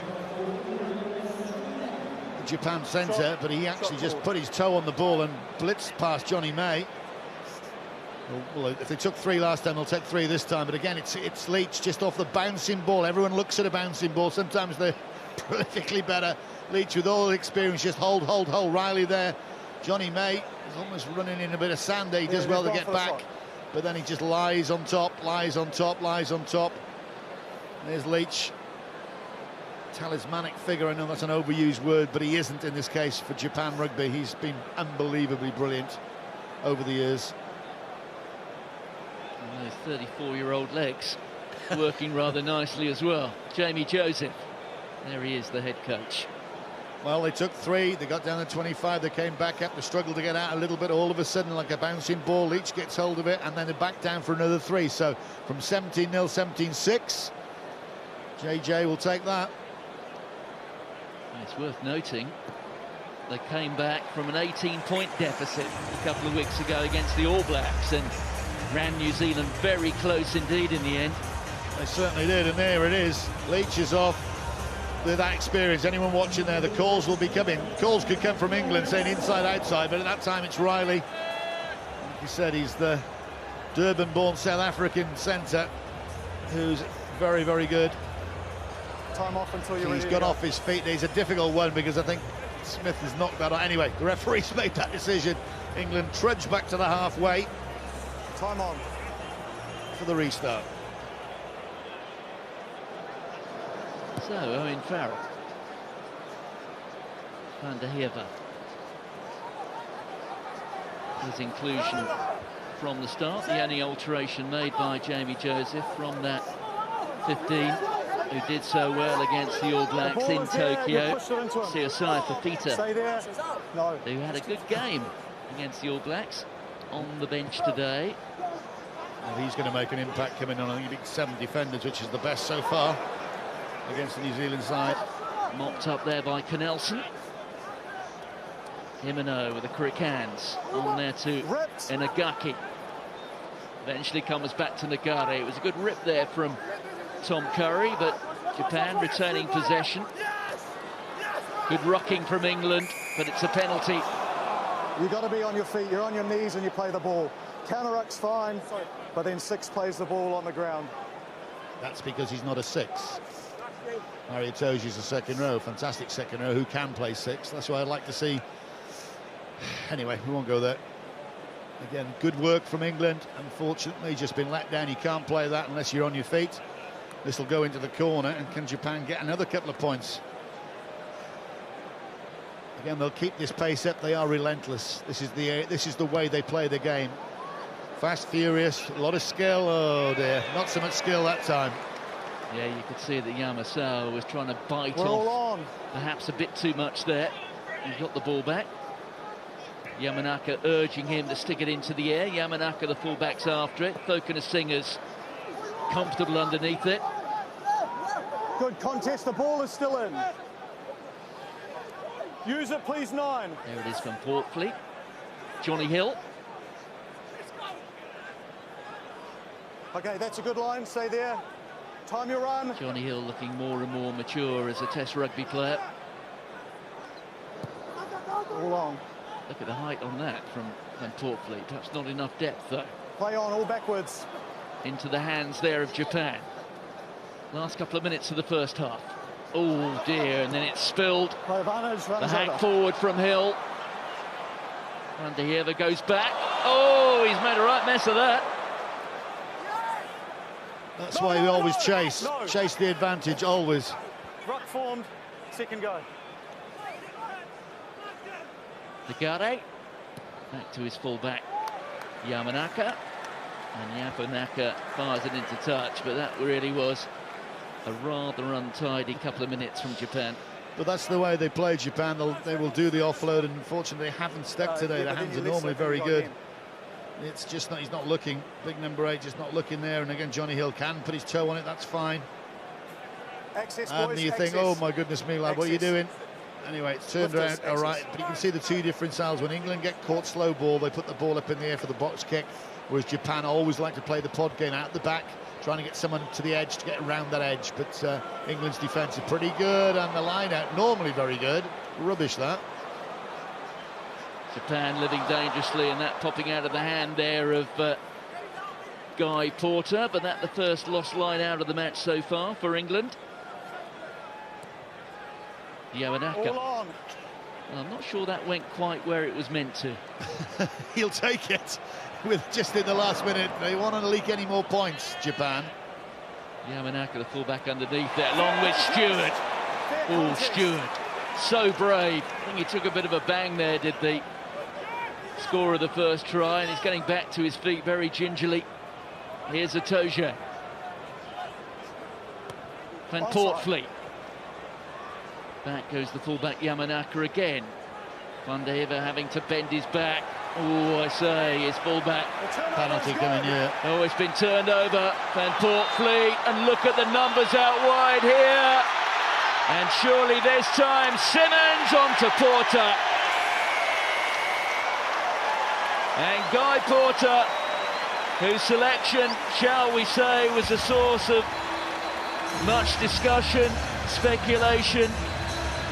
The Japan centre, but he actually just put his toe on the ball and blitzed past Johnny May. Well, if they took 3 last time, they'll take 3 this time. But again, it's Leach just off the bouncing ball. Everyone looks at a bouncing ball. Sometimes they're prolifically better. Leach with all the experience, just hold. Riley there. Johnny May is almost running in a bit of sand there. He does well to get back, but then he just lies on top. There's Leach. Talismanic figure. I know that's an overused word, but he isn't in this case for Japan rugby. He's been unbelievably brilliant over the years. And those 34-year-old legs working rather nicely as well. Jamie Joseph. There he is, the head coach. Well, they took 3, they got down to 25, they came back up, they struggled to get out a little bit, all of a sudden like a bouncing ball, Leach gets hold of it, and then they back down for another 3. So from 17-0, 17-6, JJ will take that. It's worth noting they came back from an 18-point deficit a couple of weeks ago against the All Blacks and ran New Zealand very close indeed in the end. They certainly did, and there it is. Leach is off. With that experience, anyone watching there, the calls will be coming. Calls could come from England saying inside, outside, but at that time it's Riley. Like you said, he's the Durban-born South African centre who's very, very good. Time off until you're ready. He's got off his feet. He's a difficult one because I think Smith has knocked that on. Anyway, the referee's made that decision. England trudge back to the halfway. Time on. For the restart. So, Owen Farrell. Van der Heever. His inclusion from the start, the only alteration made by Jamie Joseph from that 15, who did so well against the All Blacks in Tokyo. Siosai Fafita, who had a good game against the All Blacks, on the bench today. Well, he's going to make an impact coming on. I think he beat 7 defenders, which is the best so far against the New Zealand side. Mopped up there by Knelson. Himeno with the quick hands on there to Inagaki. Eventually comes back to Nagare. It was a good rip there from Tom Curry, but Japan retaining possession. Good rocking from England, but it's a penalty. You've got to be on your feet, you're on your knees and you play the ball. Counter-ruck's fine, but then 6 plays the ball on the ground. That's because he's not a 6. Mario Itoje's a second row, fantastic second row, who can play 6. That's why I'd like to see. Anyway, we won't go there. Again, good work from England. Unfortunately, just been let down. You can't play that unless you're on your feet. This will go into the corner, and can Japan get another couple of points? Again, they'll keep this pace up. They are relentless. This is the way they play the game. Fast, furious, a lot of skill. Oh dear, not so much skill that time. Yeah, you could see that Yamasawa was trying to bite off perhaps a bit too much there. He got the ball back. Yamanaka urging him to stick it into the air. Yamanaka, the fullback's after it. Fokina Singers comfortable underneath it. Good contest, the ball is still in. Use it, please, 9. There it is from Portfleet. Johnny Hill. Okay, that's a good line, stay there. Time your run. Johnny Hill looking more and more mature as a Test rugby player. All on. Look at the height on that from Van Portfleet. Perhaps not enough depth, though. Play on, all backwards. Into the hands there of Japan. Last couple of minutes of the first half. Oh dear, and then it's spilled. Ivanovic The runs hack over. forward from Hill. Van der Heerde goes back. Oh, he's made a right mess of that. That's why we always chase the advantage, always. Ruck formed, second go. Nagare back to his fullback Yamanaka, and Yamanaka fires it into touch, but that really was a rather untidy couple of minutes from Japan. But that's the way they play Japan. They will do the offload, and unfortunately they haven't stuck today. Their hands are normally very good. It's just not, he's not looking. Big number 8 just not looking there, and again Johnny Hill can put his toe on it, that's fine. Access, And boys, you think, access. oh my goodness me, lad, what are you Access. doing? Anyway, it's turned Lift us, around all right, access. but you can see the two different styles. When England get caught slow ball, they put the ball up in the air for the box kick, whereas Japan always like to play the pod game out the back, trying to get someone to the edge to get around that edge. But England's defence is pretty good, and the line out normally very good. Rubbish that. Japan living dangerously, and that popping out of the hand there of Guy Porter, but that's the first lost line out of the match so far for England. Yamanaka. All on. Well, I'm not sure that went quite where it was meant to. He'll take it with just in the last minute. They want to leak any more points, Japan. Yamanaka, the fullback underneath there, along with Stewart. Fair Oh, contest. Stewart, so brave. I think he took a bit of a bang there, did the scorer of the first try, and he's getting back to his feet very gingerly. Here's Itoje. Van Onside. Poortvliet. Back goes the fullback Yamanaka again. Van der Heerde having to bend his back. Oh, I say, his fullback. The turnover Penalty is coming good. here. Oh, it's been turned over. Van Poortvliet, and look at the numbers out wide here. And surely this time Simmons onto Porter. And Guy Porter, whose selection, shall we say, was a source of much discussion, speculation,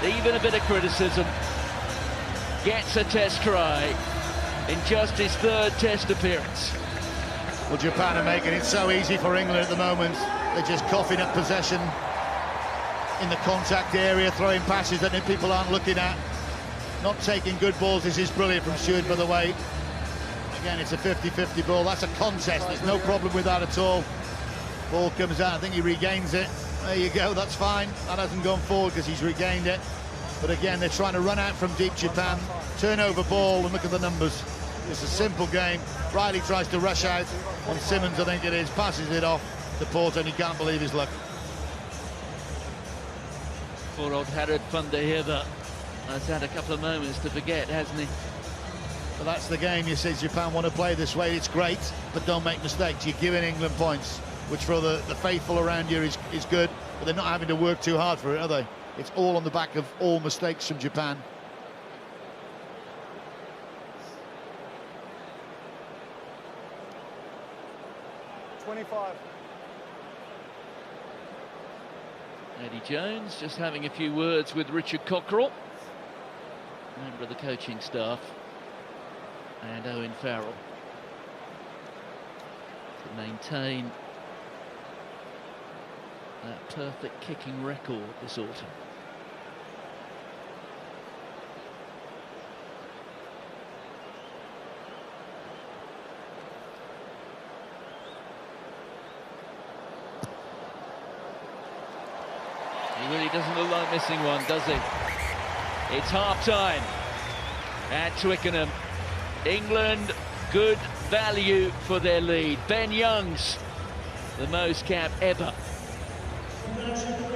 even a bit of criticism, gets a test try in just his third test appearance. Well, Japan are making it so easy for England at the moment. They're just coughing up possession in the contact area, throwing passes that people aren't looking at, not taking good balls. This is brilliant from Stewart, by the way. Again, it's a 50-50 ball. That's a contest. There's no problem with that at all. Ball comes out. I think he regains it. There you go. That's fine. That hasn't gone forward because he's regained it. But again, they're trying to run out from deep Japan. Turnover ball, and look at the numbers. It's a simple game. Riley tries to rush out on Simmons, I think it is. Passes it off to Porter, and he can't believe his luck. Poor old Harold van der Heerde has had a couple of moments to forget, hasn't he? But that's the game. You say Japan want to play this way. It's great, but don't make mistakes. You're giving England points, which for the faithful around you is good, but they're not having to work too hard for it, are they? It's all on the back of all mistakes from Japan. Eddie Jones just having a few words with Richard Cockerell, member of the coaching staff, and Owen Farrell, to maintain that perfect kicking record this autumn. He really doesn't look like missing one, does he? It's half-time at Twickenham. England, good value for their lead. Ben Youngs, the most cap ever.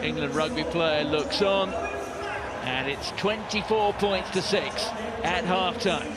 England rugby player looks on, and it's 24 points to 6 at half-time.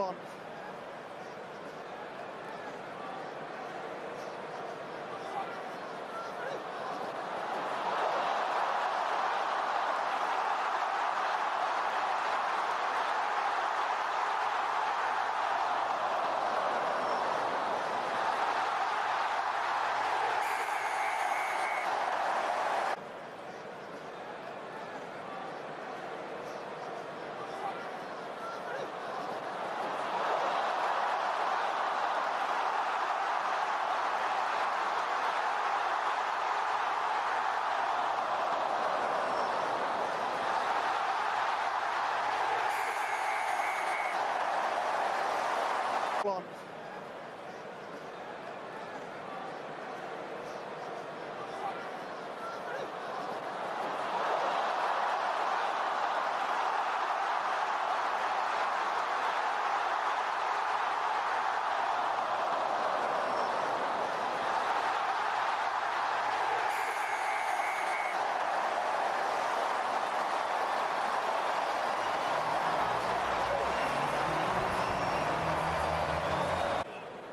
On. On.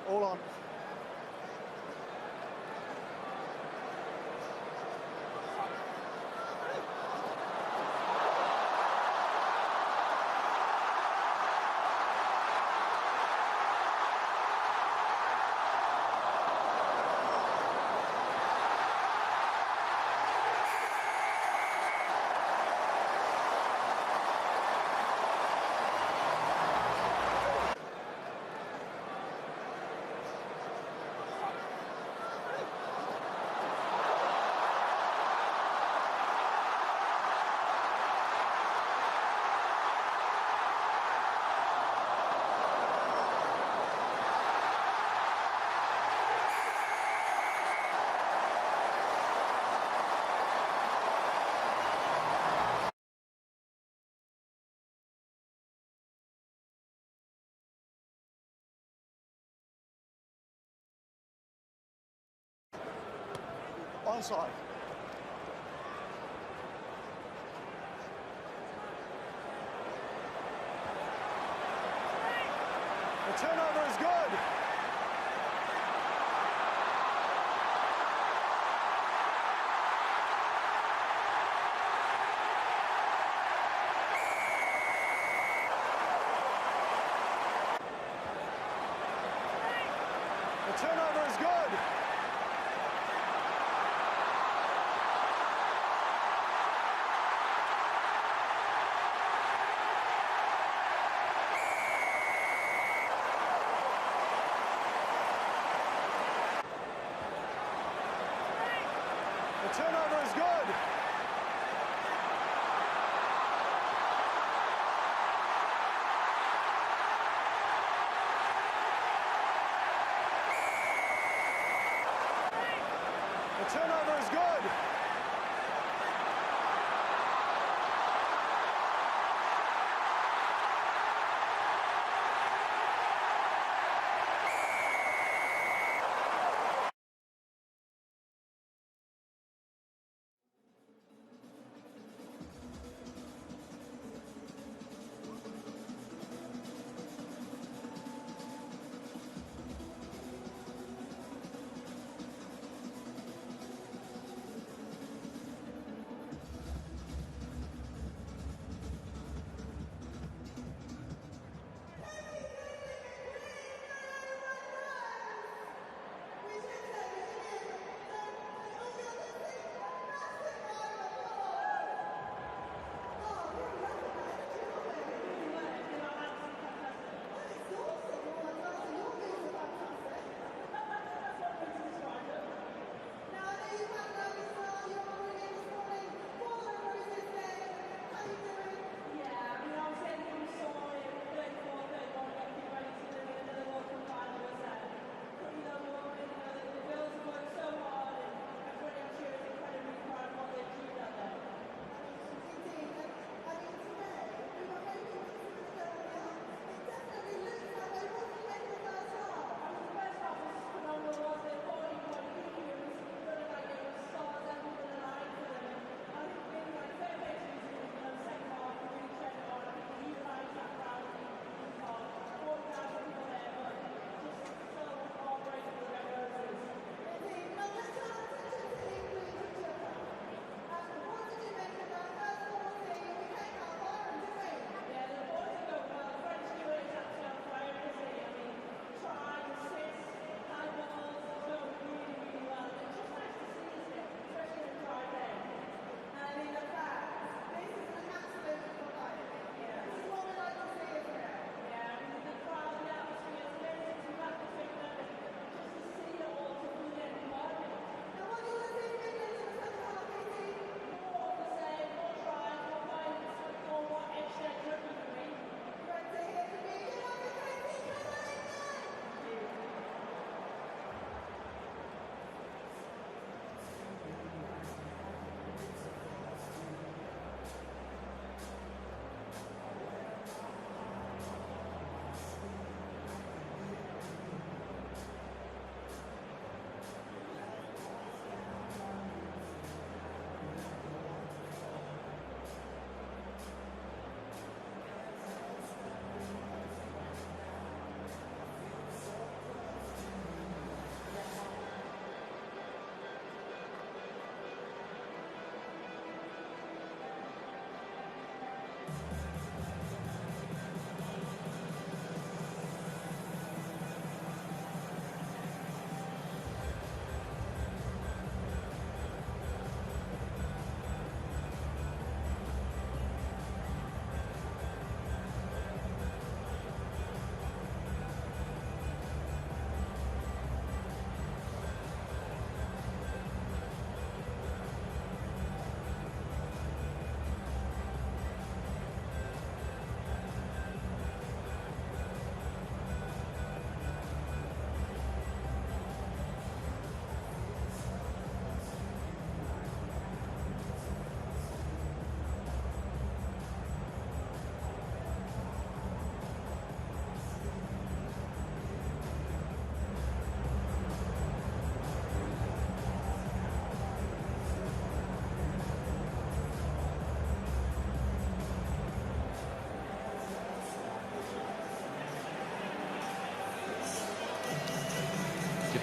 All on. Onside. The turnover is good. The turnover is good. The turnover is good. The turnover is good.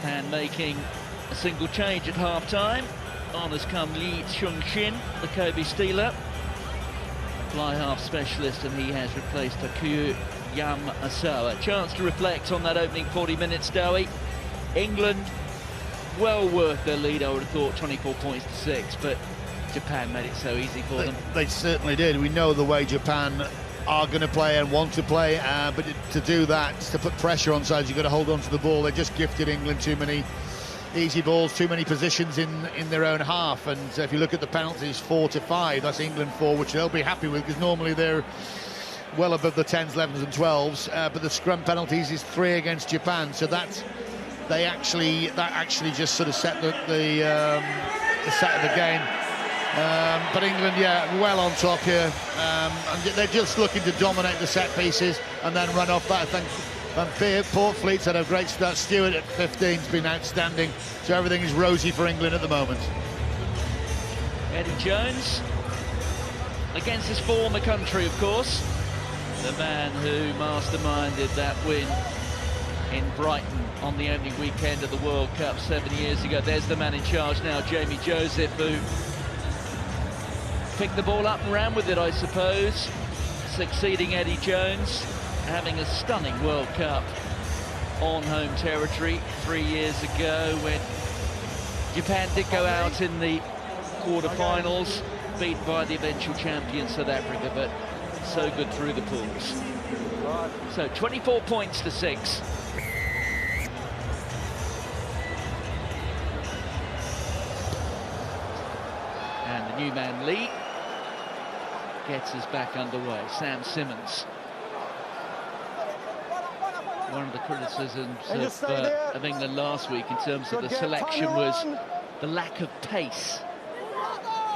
Japan making a single change at half-time. On has come Lee Chung-shin, the Kobe stealer. Fly-half specialist, and he has replaced Takuya Yamasawa. Chance to reflect on that opening 40 minutes, Dowie. England, well worth their lead, I would have thought, 24 points to 6, but Japan made it so easy for them. They certainly did. We know the way Japan are going to play and want to play, but to do that, to put pressure on sides, you've got to hold on to the ball. They just gifted England too many easy balls, too many positions in their own half, and if you look at the penalties, 4-5, that's England 4, which they'll be happy with, because normally they're well above the 10s, 11s and 12s, but the scrum penalties is 3 against Japan, so that actually just sort of set the set of the game. But England, yeah, well on top here, and they're just looking to dominate the set pieces and then run off that. I think Portfleet's had a great start. Stewart at 15 has been outstanding, so everything is rosy for England at the moment. Eddie Jones, against his former country, of course, the man who masterminded that win in Brighton on the opening weekend of the World Cup 7 years ago. There's the man in charge now, Jamie Joseph, who picked the ball up and ran with it, I suppose, succeeding Eddie Jones, having a stunning World Cup on home territory 3 years ago, when Japan did go out in the quarter-finals, beaten by the eventual champion South Africa, but so good through the pools. So 24 points to 6. And the new man Lee gets us back underway. Sam Simmons. One of the criticisms of England last week in terms of the selection was the lack of pace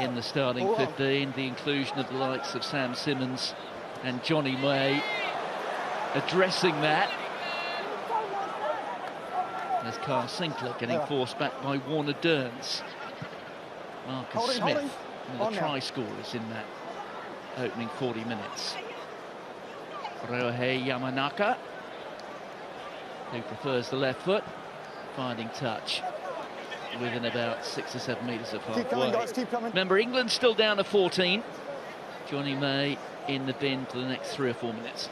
in the starting 15, the inclusion of the likes of Sam Simmons and Johnny May addressing that. There's Carl Sinclair getting forced back by Warner Dearns. Marcus Smith, one of the try scorers in that opening 40 minutes. Ryohei Yamanaka, who prefers the left foot, finding touch within about 6 or 7 metres of halfway. Keep coming, guys, keep coming. Remember, England still down to 14. Johnny May in the bin for the next 3 or 4 minutes.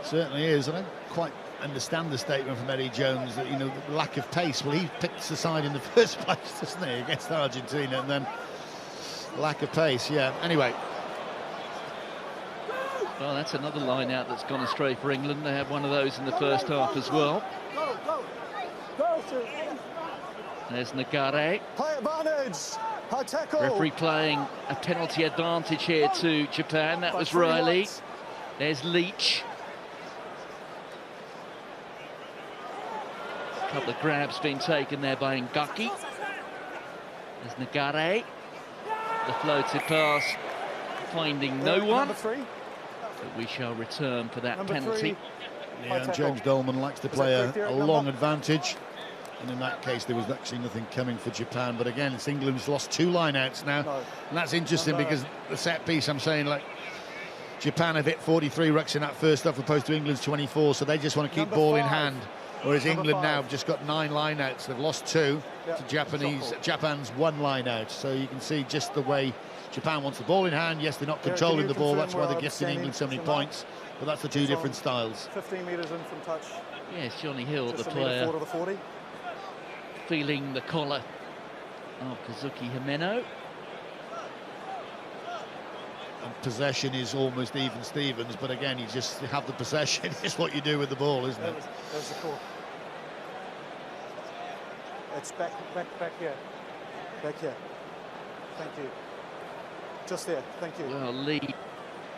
Certainly is. I don't quite understand the statement from Eddie Jones that, you know, the lack of pace. Well, he picked the side in the first place, doesn't he, against Argentina, and then lack of pace, yeah. Anyway. Well, that's another line out that's gone astray for England. They had one of those in the first half as well. There's Nagare. Play advantage. High tackle. Referee playing a penalty advantage here to Japan. That was Riley. There's Leach. A couple of grabs being taken there by Ngaki. There's Nagare. The floated pass, finding no one. Number 3. But we shall return for that Number penalty. 3. Yeah, and James Dolman likes to play a long advantage, and in that case there was actually nothing coming for Japan. But again, it's England's lost 2 line-outs now, and that's interesting because the set piece, I'm saying, like, Japan have hit 43 rucks in that first half opposed to England's 24, so they just want to keep ball in hand, whereas England now have just got 9 line-outs. They've lost 2 to Japan's 1 line-out, so you can see just the way Japan wants the ball in hand. Yes, they're not controlling the ball, that's why they're gifting England so many points, but that's the 2 different styles. 15 metres in from touch. Yes, Johnny Hill, Just the a metre player, forward of the 40. feeling the collar of Kazuki Himeno. And possession is almost even Stevens, but again, you just have the possession. It's what you do with the ball, isn't it? There's the call. It's back here. Back here. Thank you. Just there, thank you. Well, Lee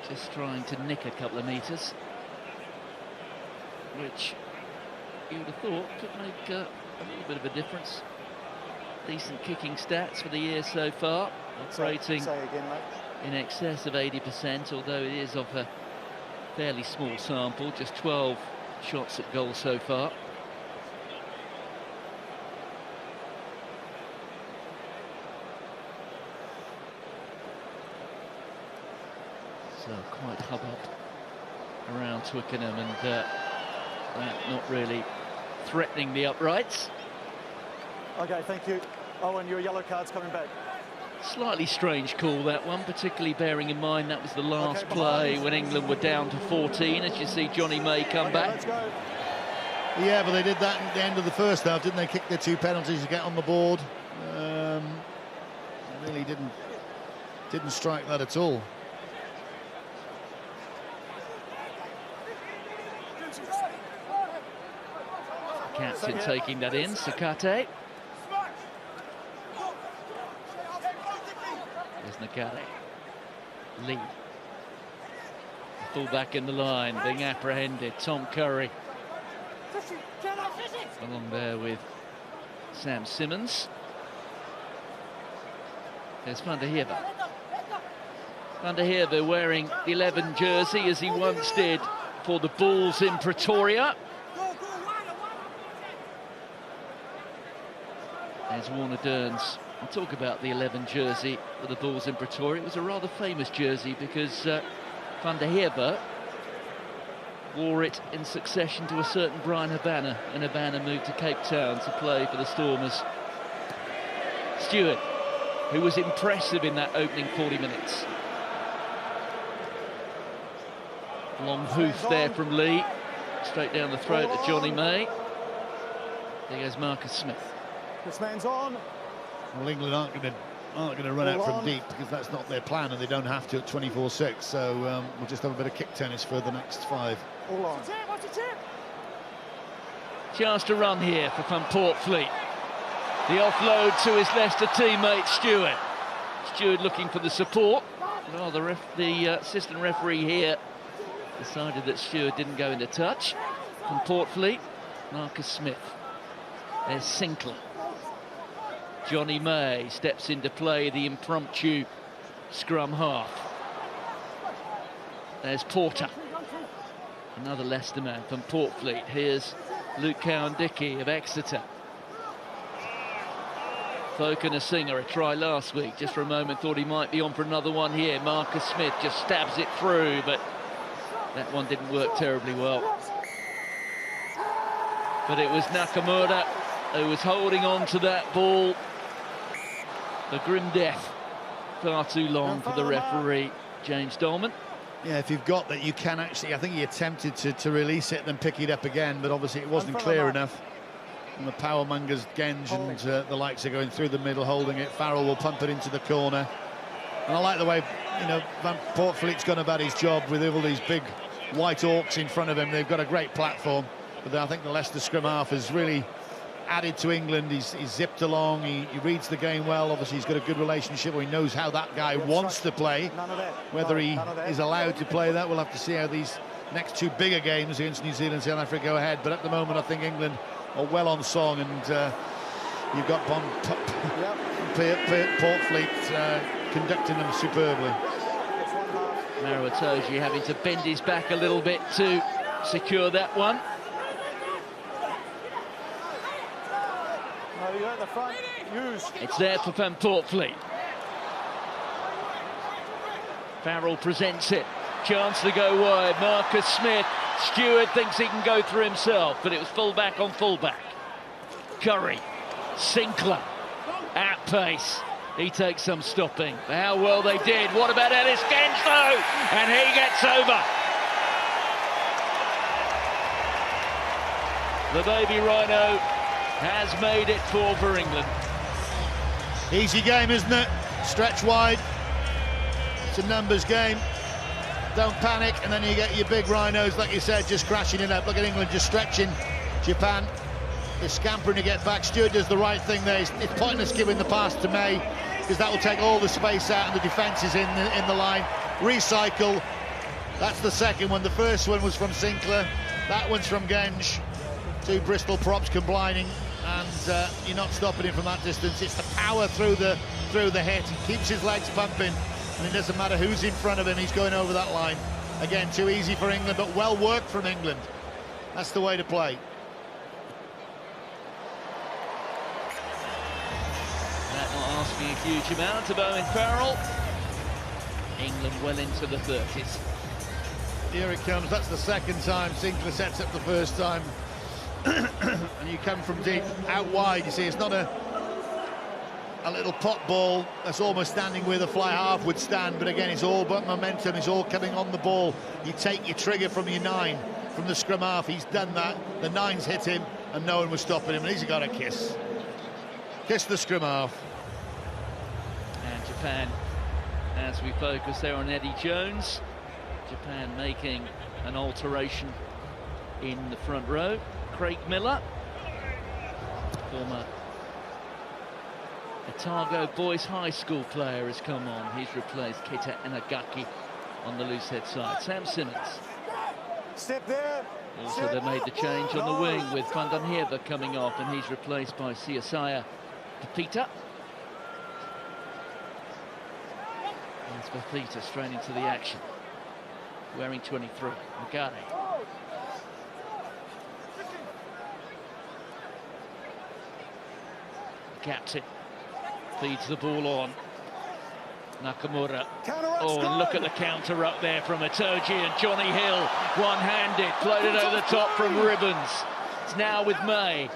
just trying to nick a couple of metres, which you would have thought could make a little bit of a difference. Decent kicking stats for the year so far, operating Say again, mate. in excess of 80%, although it is of a fairly small sample, just 12 shots at goal so far. So quite hubbub around Twickenham, and that not really threatening the uprights. Okay, thank you. Oh, and your yellow card's coming back. Slightly strange call, that one, particularly bearing in mind that was the last play when England were down to 14, as you see Johnny May come back. Let's go. Yeah, but they did that at the end of the first half, didn't they? Kick their 2 penalties to get on the board. Really didn't strike that at all. Captain taking that in, Sakate. There's Nakate. Lee. The full-back in the line, being apprehended. Tom Curry. Along there with Sam Simmons. There's Van der Heever. Van der Heever wearing the 11 jersey as he once did for the Bulls in Pretoria. There's Warner Dearns. I'll talk about the 11 jersey for the Bulls in Pretoria. It was a rather famous jersey because Van der Heever wore it in succession to a certain Brian Habana, and Habana moved to Cape Town to play for the Stormers. Stewart, who was impressive in that opening 40 minutes. Long hoof there from Lee, straight down the throat of Johnny May. There goes Marcus Smith. This man's on. Well, England aren't going to run out from deep because that's not their plan, and they don't have to at 24-6. So we'll just have a bit of kick tennis for the next 5. All on. Chance to run here for Van Poortvliet. The offload to his Leicester teammate Stewart. Stewart looking for the support. Well, the assistant referee here decided that Stewart didn't go into touch. Van Poortvliet, Marcus Smith. There's Sinclair. Johnny May steps into play, the impromptu scrum half. There's Porter. Another Leicester man from Poortvliet. Here's Luke Cowan-Dickie of Exeter. Foken Singer, a try last week. Just for a moment thought he might be on for another one here. Marcus Smith just stabs it through, but that one didn't work terribly well. But it was Nakamura who was holding on to that ball. The grim death, far too long for the referee, James Dolman. Yeah, if you've got that, you can actually, I think he attempted to release it, then pick it up again, but obviously it wasn't clear enough. And the power mongers, Genge and the likes are going through the middle, holding it. Farrell will pump it into the corner. And I like the way, you know, Van Poortvliet's gone about his job with all these big white orcs in front of him. They've got a great platform, but I think the Leicester scrum half has really added to England. He's zipped along, he reads the game well. Obviously he's got a good relationship, or he knows how that guy wants to play. Whether he is allowed to play that, we'll have to see how these next 2 bigger games against New Zealand and South Africa go ahead. But at the moment I think England are well on song, and you've got Poortvliet conducting them superbly. Maro Itoje having to bend his back a little bit to secure that one. At the front. It's there for Van Poortvliet. Farrell presents it. Chance to go wide. Marcus Smith. Stewart thinks he can go through himself, but it was full-back on full-back. Curry. Sinclair. At pace. He takes some stopping. How well they did. What about Ellis Genge, though? And he gets over. The baby Rhino has made it 4 for England. Easy game, isn't it? Stretch wide. It's a numbers game. Don't panic, and then you get your big Rhinos, like you said, just crashing it up. Look at England just stretching. Japan, they're scampering to get back. Stewart does the right thing there. It's pointless giving the pass to May, because that will take all the space out and the defence is in the line. Recycle. That's the second one. The first one was from Sinclair. That one's from Genge. 2 Bristol props combining, and you're not stopping him from that distance. It's the power through the hit. He keeps his legs pumping, and it doesn't matter who's in front of him, he's going over that line. Again, too easy for England, but well worked from England. That's the way to play. That not asking a huge amount of Owen Farrell. England well into the 30s. Here it comes. That's the second time Sinclair sets up the first time. And you come from deep out wide. You see, it's not a a little pot ball that's almost standing where the fly half would stand, but again, it's all about momentum, it's all coming on the ball. You take your trigger from your 9, from the scrum half, he's done that, the 9's hit him, and no one was stopping him, and he's got a kiss. Kiss the scrum half. And Japan, as we focus there on Eddie Jones, Japan making an alteration in the front row. Craig Miller, former Otago Boys High School player, has come on. He's replaced Keita Inagaki on the loose head side. Sam Simmons. Step there. Also, they made the change on the wing with Van den Heerden coming off, and he's replaced by Siasaya Papita. That's Papita straight into the action, wearing 23. Magare. Captain feeds the ball on. Nakamura. Oh, and look at the counter up there from Itoje, and Johnny Hill, one-handed, floated over the top from Ribbons. It's now with May.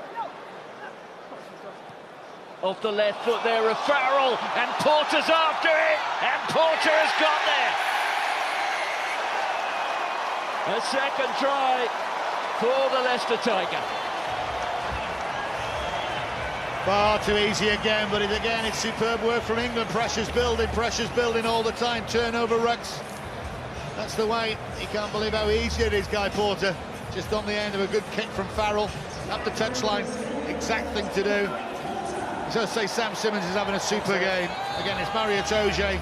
Off the left foot there of Farrell, and Porter's after it, and Porter has got there. A second try for the Leicester Tiger. Far too easy again, but again, it's superb work from England. Pressure's building all the time. Turnover rucks. That's the way. You can't believe how easy it is, Guy Porter. Just on the end of a good kick from Farrell. Up the touchline. Exact thing to do. So I'd say Sam Simmons is having a super game. Again, it's Maro Itoje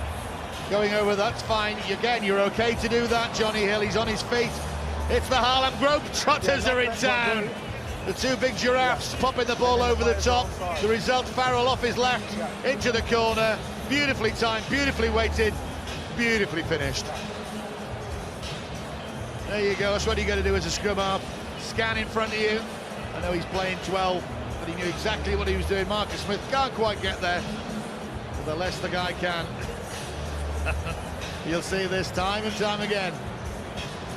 going over. That's fine. Again, you're okay to do that. Johnny Hill, he's on his feet. It's the Harlem Globetrotters are in town. The two big giraffes popping the ball over the top. The result, Farrell off his left into the corner. Beautifully timed, beautifully weighted, beautifully finished. There you go. That's what you got to do as a scrum half. Scan in front of you. I know he's playing 12, but he knew exactly what he was doing. Marcus Smith can't quite get there, but the Leicester guy can. You'll see this time and time again.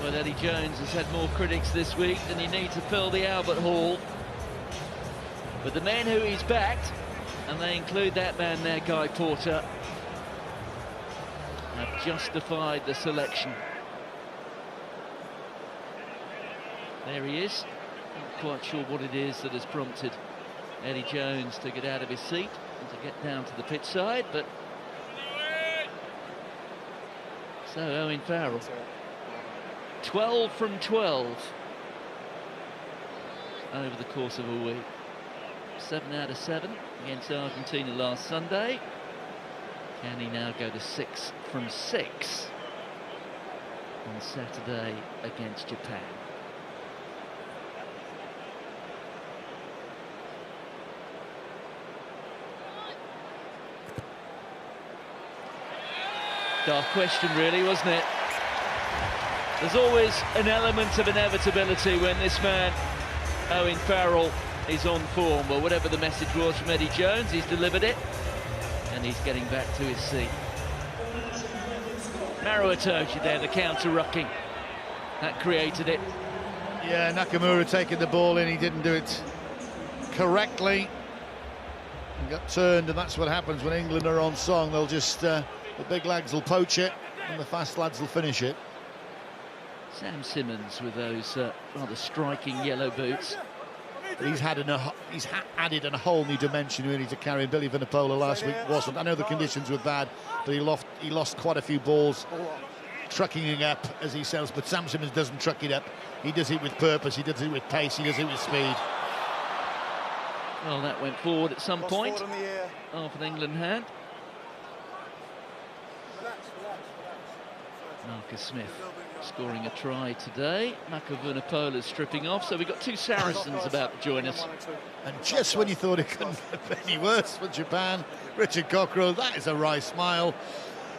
Well, Eddie Jones has had more critics this week than he needs to fill the Albert Hall. But the men who he's backed, and they include that man there, Guy Porter, have justified the selection. There he is. Not quite sure what it is that has prompted Eddie Jones to get out of his seat and to get down to the pitch side, but so Owen Farrell, 12 from 12 over the course of a week. 7 out of 7 against Argentina last Sunday. Can he now go to 6 from 6 on Saturday against Japan? Dark question, really, wasn't it? There's always an element of inevitability when this man, Owen Farrell, is on form. Well, whatever the message was from Eddie Jones, he's delivered it, and he's getting back to his seat. Maro Itoje there, the counter-rucking. That created it. Yeah, Nakamura taking the ball in, he didn't do it correctly. He got turned, and that's what happens when England are on song. They'll just, the big lads will poach it, and the fast lads will finish it. Sam Simmons with those rather striking yellow boots. But he's added a whole new dimension really to carrying. Billy Vunipola last week wasn't. I know the conditions were bad, but he lost quite a few balls trucking it up, as he says. But Sam Simmons doesn't truck it up. He does it with purpose. He does it with pace. He does it with speed. Well, that went forward at some point. Half an England hand. Marcus Smith scoring a try today. Mako Vunipola stripping off, so we've got two Saracens about to join us. And just when you thought it couldn't get any worse for Japan, Richard Cockrell, that is a wry smile.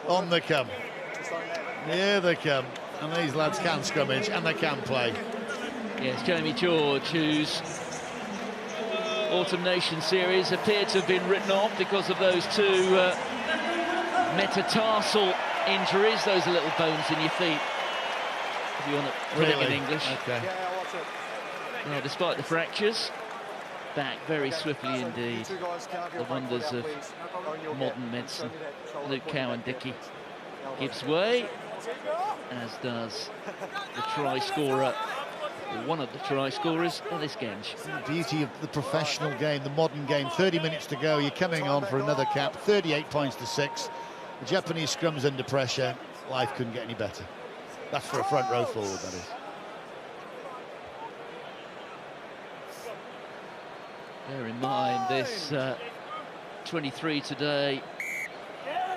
On they come. Here they come. And these lads can scrummage and they can play. Yes, Jamie George, whose Autumn Nation series appeared to have been written off because of those two metatarsal injuries. Those are little bones in your feet, if you want to put it in English. Okay. Well, despite the fractures, back very swiftly So indeed. you two guys count up your The wonders break of please. On your modern gap. medicine. Show me that shoulder Luke pointing back Cowan-Dickey backwards. gives way, as does the try scorer, or one of the try scorers, Ellis Genge. The beauty of the professional game, the modern game. 30 minutes to go, you're coming on for another cap. 38 points to 6. The Japanese scrum's under pressure. Life couldn't get any better. That's for a front row forward, that is. Bear in mind this 23 today,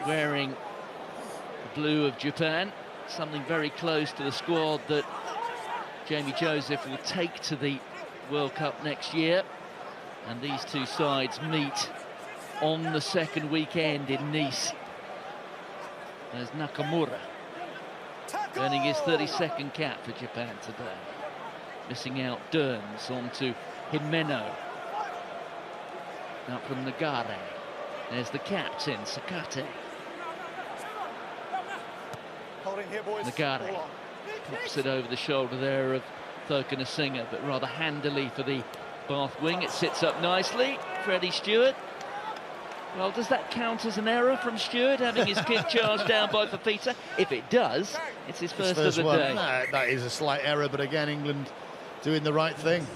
wearing the blue of Japan, something very close to the squad that Jamie Joseph will take to the World Cup next year. And these two sides meet on the second weekend in Nice. There's Nakamura earning his 32nd cap for Japan today. Missing out Derns onto Himeno. Out from Nagare. There's the captain, Sakate. Holding here, boys. Nagare Ball on. pops it over the shoulder there of Thurkan Singer, but rather handily for the Bath wing. It sits up nicely. Freddie Stewart. Well, does that count as an error from Stewart, having his kick charged down by Fafita? If it does, it's his first of the one. day. No, that is a slight error, but again, England doing the right thing.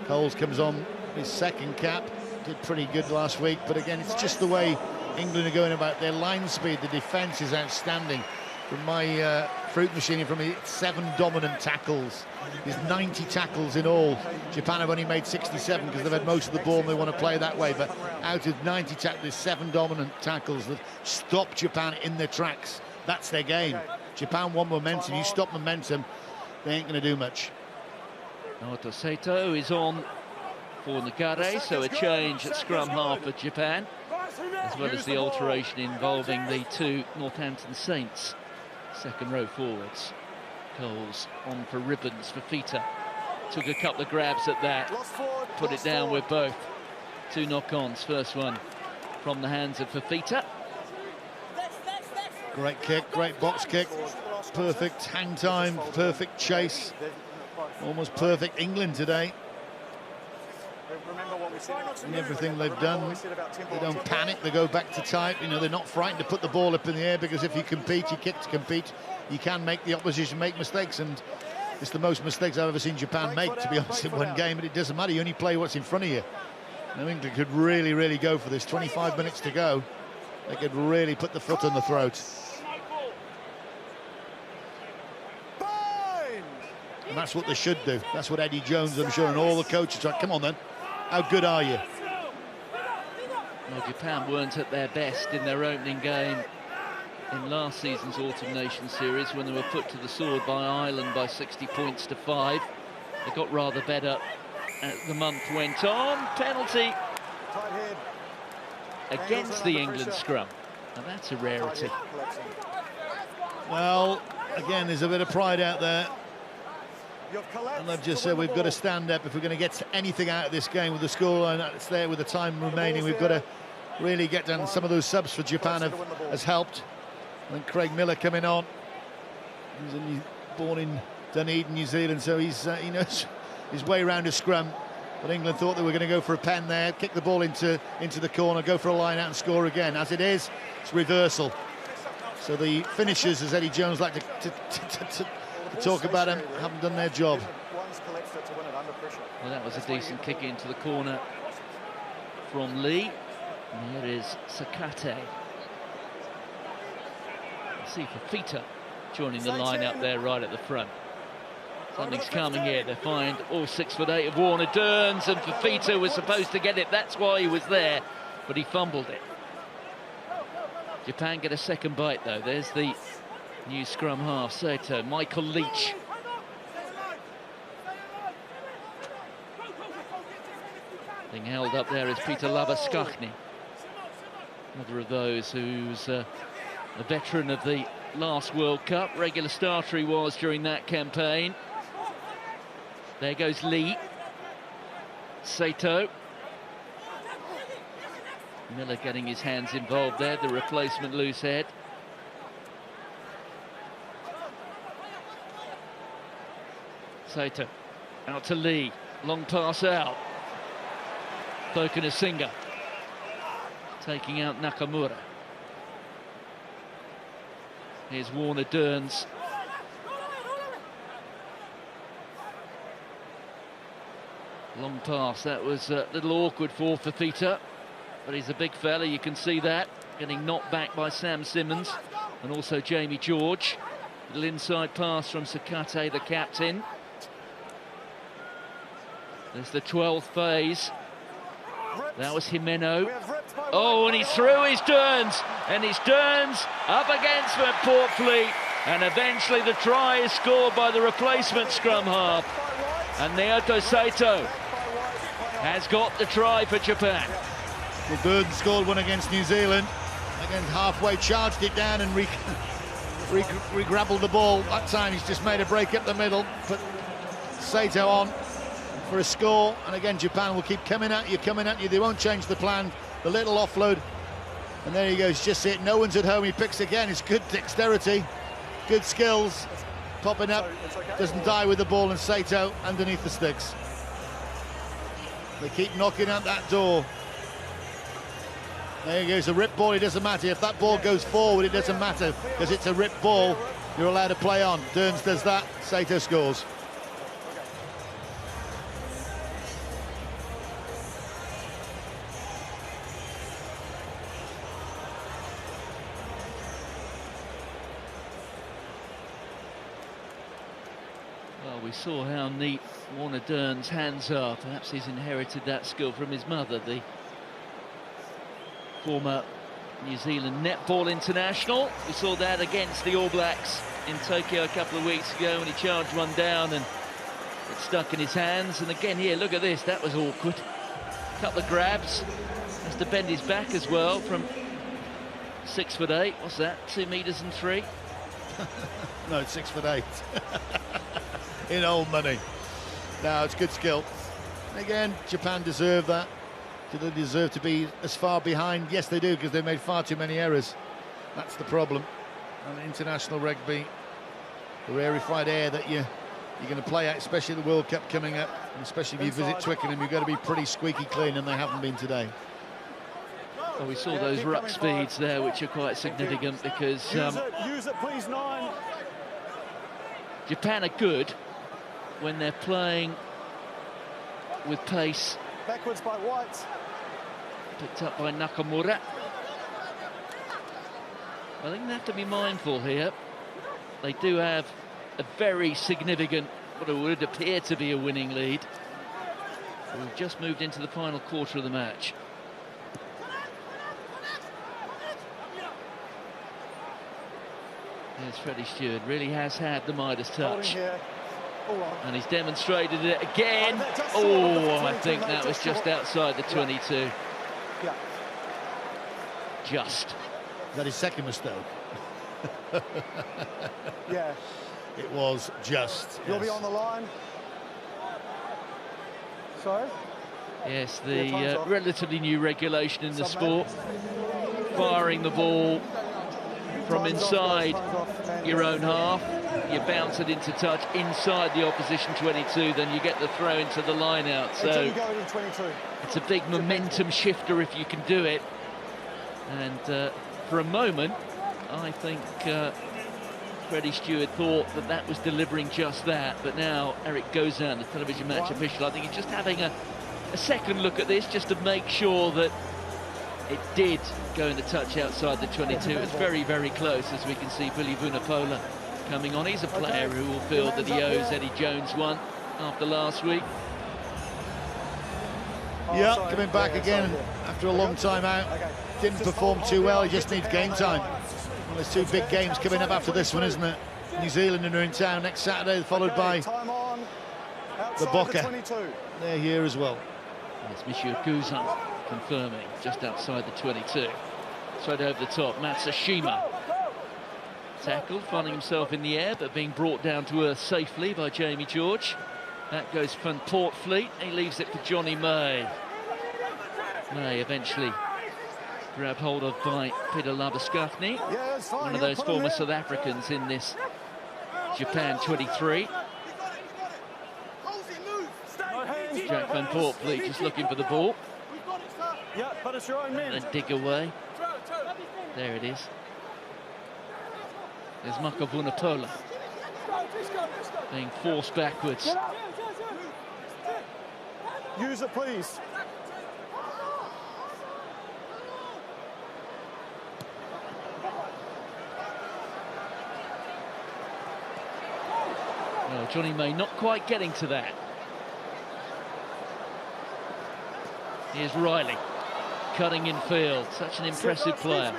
Coles comes on his second cap. Did pretty good last week, but again, it's just the way England are going about their line speed. The defence is outstanding. From my fruit machine, from his 7 dominant tackles, there's 90 tackles in all. Japan have only made 67 because they've had most of the ball and they want to play that way, but out of 90 tackles, there's 7 dominant tackles that stop Japan in their tracks. That's their game. Japan want momentum. You stop momentum, they ain't going to do much. Naoto Saito is on for Nagare, so a change at scrum half for Japan, as well as the alteration involving the 2 Northampton Saints second row forwards. Coles on for Ribbons. Fafita took a couple of grabs at that, put it down with both. 2 knock-ons, first one from the hands of Fafita. Great kick, great box kick, perfect hang time, perfect chase, almost perfect England today. Remember what we said. In everything they've done, they don't panic, they go back to type. You know, they're not frightened to put the ball up in the air, because if you compete, you kick to compete, you can make the opposition make mistakes, and it's the most mistakes I've ever seen Japan make, to be honest, in one game. But it doesn't matter, you only play what's in front of you. Now England could really, really go for this. 25 minutes to go, they could really put the foot on the throat. And that's what they should do. That's what Eddie Jones, I'm sure, and all the coaches are. Come on then, how good are you? Well, Japan weren't at their best in their opening game in last season's Autumn Nations Series, when they were put to the sword by Ireland by 60 points to 5. They got rather better as the month went on. Penalty against the England scrum, and that's a rarity. Well, again, there's a bit of pride out there, and they've just said we've got to stand up if we're going to get anything out of this game. With the scoreline that's there, with the time remaining, we've got to really get done. Some of those subs for Japan has helped. And Craig Miller coming on. He's born in Dunedin, New Zealand, so he knows his way around a scrum. But England thought they were going to go for a pen there, kick the ball into the corner, go for a line out and score again. As it is, it's reversal. So the finishers, as Eddie Jones like to talk about them, haven't done their job. Well, that was a decent kick into the corner from Lee. And here is Sakate. See Fafita joining the line up there right at the front. Something's coming here. They find all 6'8" of Warner Derns, and Fafita was supposed to get it. That's why he was there, but he fumbled it. Japan get a second bite though. There's the new scrum half, Saito. Michael Leach. Being held up there is Peter Labaskachny. Another of those who's a veteran of the last World Cup. Regular starter he was during that campaign. There goes Lee. Saito. Miller getting his hands involved there, the replacement loose head. Saito out to Lee. Long pass out. Spoken as Singer, taking out Nakamura. Here's Warner Dearns. Long pass, that was a little awkward for Fafita, but he's a big fella, you can see that. Getting knocked back by Sam Simmons and also Jamie George. Little inside pass from Sakate, the captain. There's the 12th phase. That was Jimeno. Oh, and he's through his Dearns, and his Dearns up against Portfleet, and eventually the try is scored by the replacement scrum half. And Naoto Saito has got the try for Japan. Well, Dearns scored one against New Zealand. Again, halfway charged it down and re-grabbled the ball. That time he's just made a break up the middle, put Saito on for a score, and again Japan will keep coming at you, they won't change the plan. The little offload, and there he goes, just it, no one's at home, he picks again. It's good dexterity, good skills, popping up, doesn't die with the ball, and Saito underneath the sticks. They keep knocking at that door. There he goes, a rip ball, it doesn't matter. If that ball goes forward, it doesn't matter, because it's a rip ball, you're allowed to play on. Dearns does that, Saito scores. Well, we saw how neat Warner Dearns' hands are. Perhaps he's inherited that skill from his mother, the former New Zealand netball international. We saw that against the All Blacks in Tokyo a couple of weeks ago when he charged one down and it stuck in his hands. And again here, look at this, that was awkward. Couple of grabs, has to bend his back as well from 6'8". What's that, 2 metres and 3? No, it's 6'8". In old money. No, it's good skill. Again, Japan deserve that. Do they deserve to be as far behind? Yes, they do, because they made far too many errors. That's the problem. And international rugby, the rarefied air that you're going to play at, especially the World Cup coming up, and especially if you visit Twickenham, you've got to be pretty squeaky clean, and they haven't been today. Well, we saw those ruck speeds there, which are quite significant, because use it, please, 9. Japan are good when they're playing with pace. Backwards by White. Picked up by Nakamura. I think they have to be mindful here. They do have a very significant, what would appear to be a winning lead. We've just moved into the final quarter of the match. There's Freddie Stewart, really has had the Midas touch. And he's demonstrated it again. Oh, I think that was just outside the 22. Yeah. Just. Is that his second mistake? Yeah. It was just. You'll be on the line. Sorry? Yes, the relatively new regulation in the sport. Firing the ball from inside your own half. You bounce it into touch inside the opposition 22, then you get the throw into the line out. So it's a big momentum shifter if you can do it. And for a moment, I think Freddie Stewart thought that that was delivering just that. But now Eric Gozan, the television match official, I think he's just having a second look at this just to make sure that it did go in the touch outside the 22. It's very, very close, as we can see Billy Vunipola coming on. He's a player who will feel that he owes Eddie Jones one after last week. Yeah, coming back again after a long time out. Didn't perform too well, he just needs game time. Well, there's two big games coming up after this one, isn't it? New Zealand are in town next Saturday, followed by the Boca. They're here as well. It's Monsieur Guzan confirming, just outside the 22. Straight over the top, Matsushima. Tackled, finding himself in the air, but being brought down to earth safely by Jamie George. That goes from Portfleet. He leaves it for Johnny May. May eventually grabbed hold of by Peter Labuschagne, one of those former South Africans in this Japan 23. Jack van Portfleet just looking for the ball. Yeah, but it's your own men. And dig away. There it is. There's Mako Vunipola being forced backwards. Use it, please. Well, Johnny May not quite getting to that. Here's Riley, cutting in field. Such an impressive player.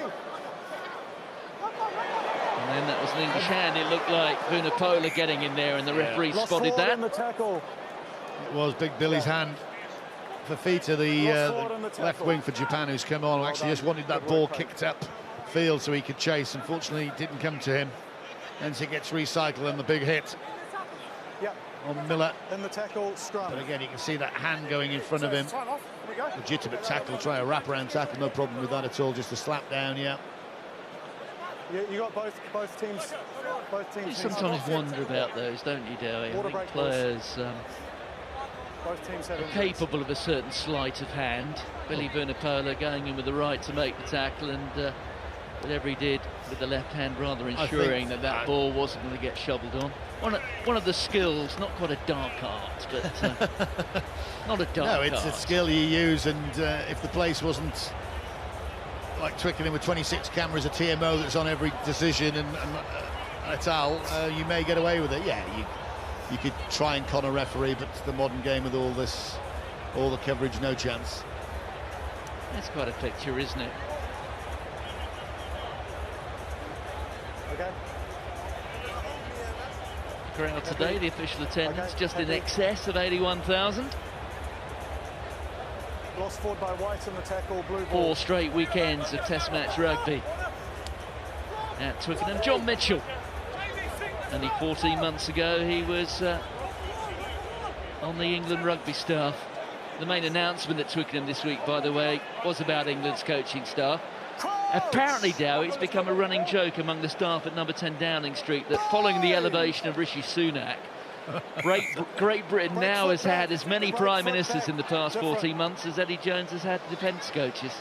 And then that was an English hand. It looked like Vunipola getting in there, and the referee spotted that. It was Big Billy's hand. Fafita, the left wing for Japan, who's come on, actually just wanted that ball kicked up field so he could chase. Unfortunately, it didn't come to him. Hence it gets recycled, and the big hit on Miller. In the tackle, scrum. But again, you can see that hand going in front of him. Legitimate tackle, try a wraparound tackle, no problem with that at all. Just a slap down, yeah. You got both teams. You sometimes wonder about those, don't you, Dowie? I think players both teams are capable of a certain sleight of hand. Billy Vunipola going in with the right to make the tackle, and whatever he did with the left hand, rather ensuring that ball wasn't going to get shoveled on. One of the skills, not quite a dark art, but not a dark art. No, it's a skill you use, and if the place wasn't like Twickenham with 26 cameras, a TMO that's on every decision and et al, you may get away with it. Yeah, you could try and con a referee, but the modern game with all the coverage, no chance. That's quite a picture, isn't it? Okay. Crowd today, the official attendance just in excess of 81,000. Lost forward by White in the tackle, blue ball. 4 straight weekends of Test match rugby at Twickenham. John Mitchell, only 14 months ago he was on the England rugby staff. The main announcement at Twickenham this week, by the way, was about England's coaching staff. Apparently, Dowie, it's become a running joke among the staff at number 10 Downing Street that following the elevation of Rishi Sunak, Great Britain now has had as many prime ministers in the past 14 months as Eddie Jones has had defence coaches.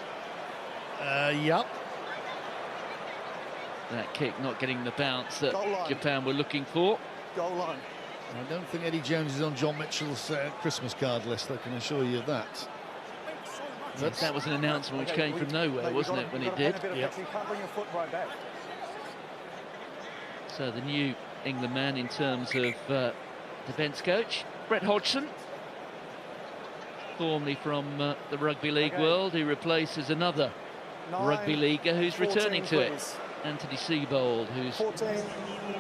Yep. That kick not getting the bounce that Japan were looking for. Goal line. I don't think Eddie Jones is on John Mitchell's Christmas card list, I can assure you of that. That was an announcement which came from nowhere, wasn't it, when it did? Yep. You can't bring your foot right back. So the new England man in terms of defence coach, Brett Hodgson, formerly from the rugby league world, who replaces another rugby leaguer who's returning to it, Anthony Seibold, who's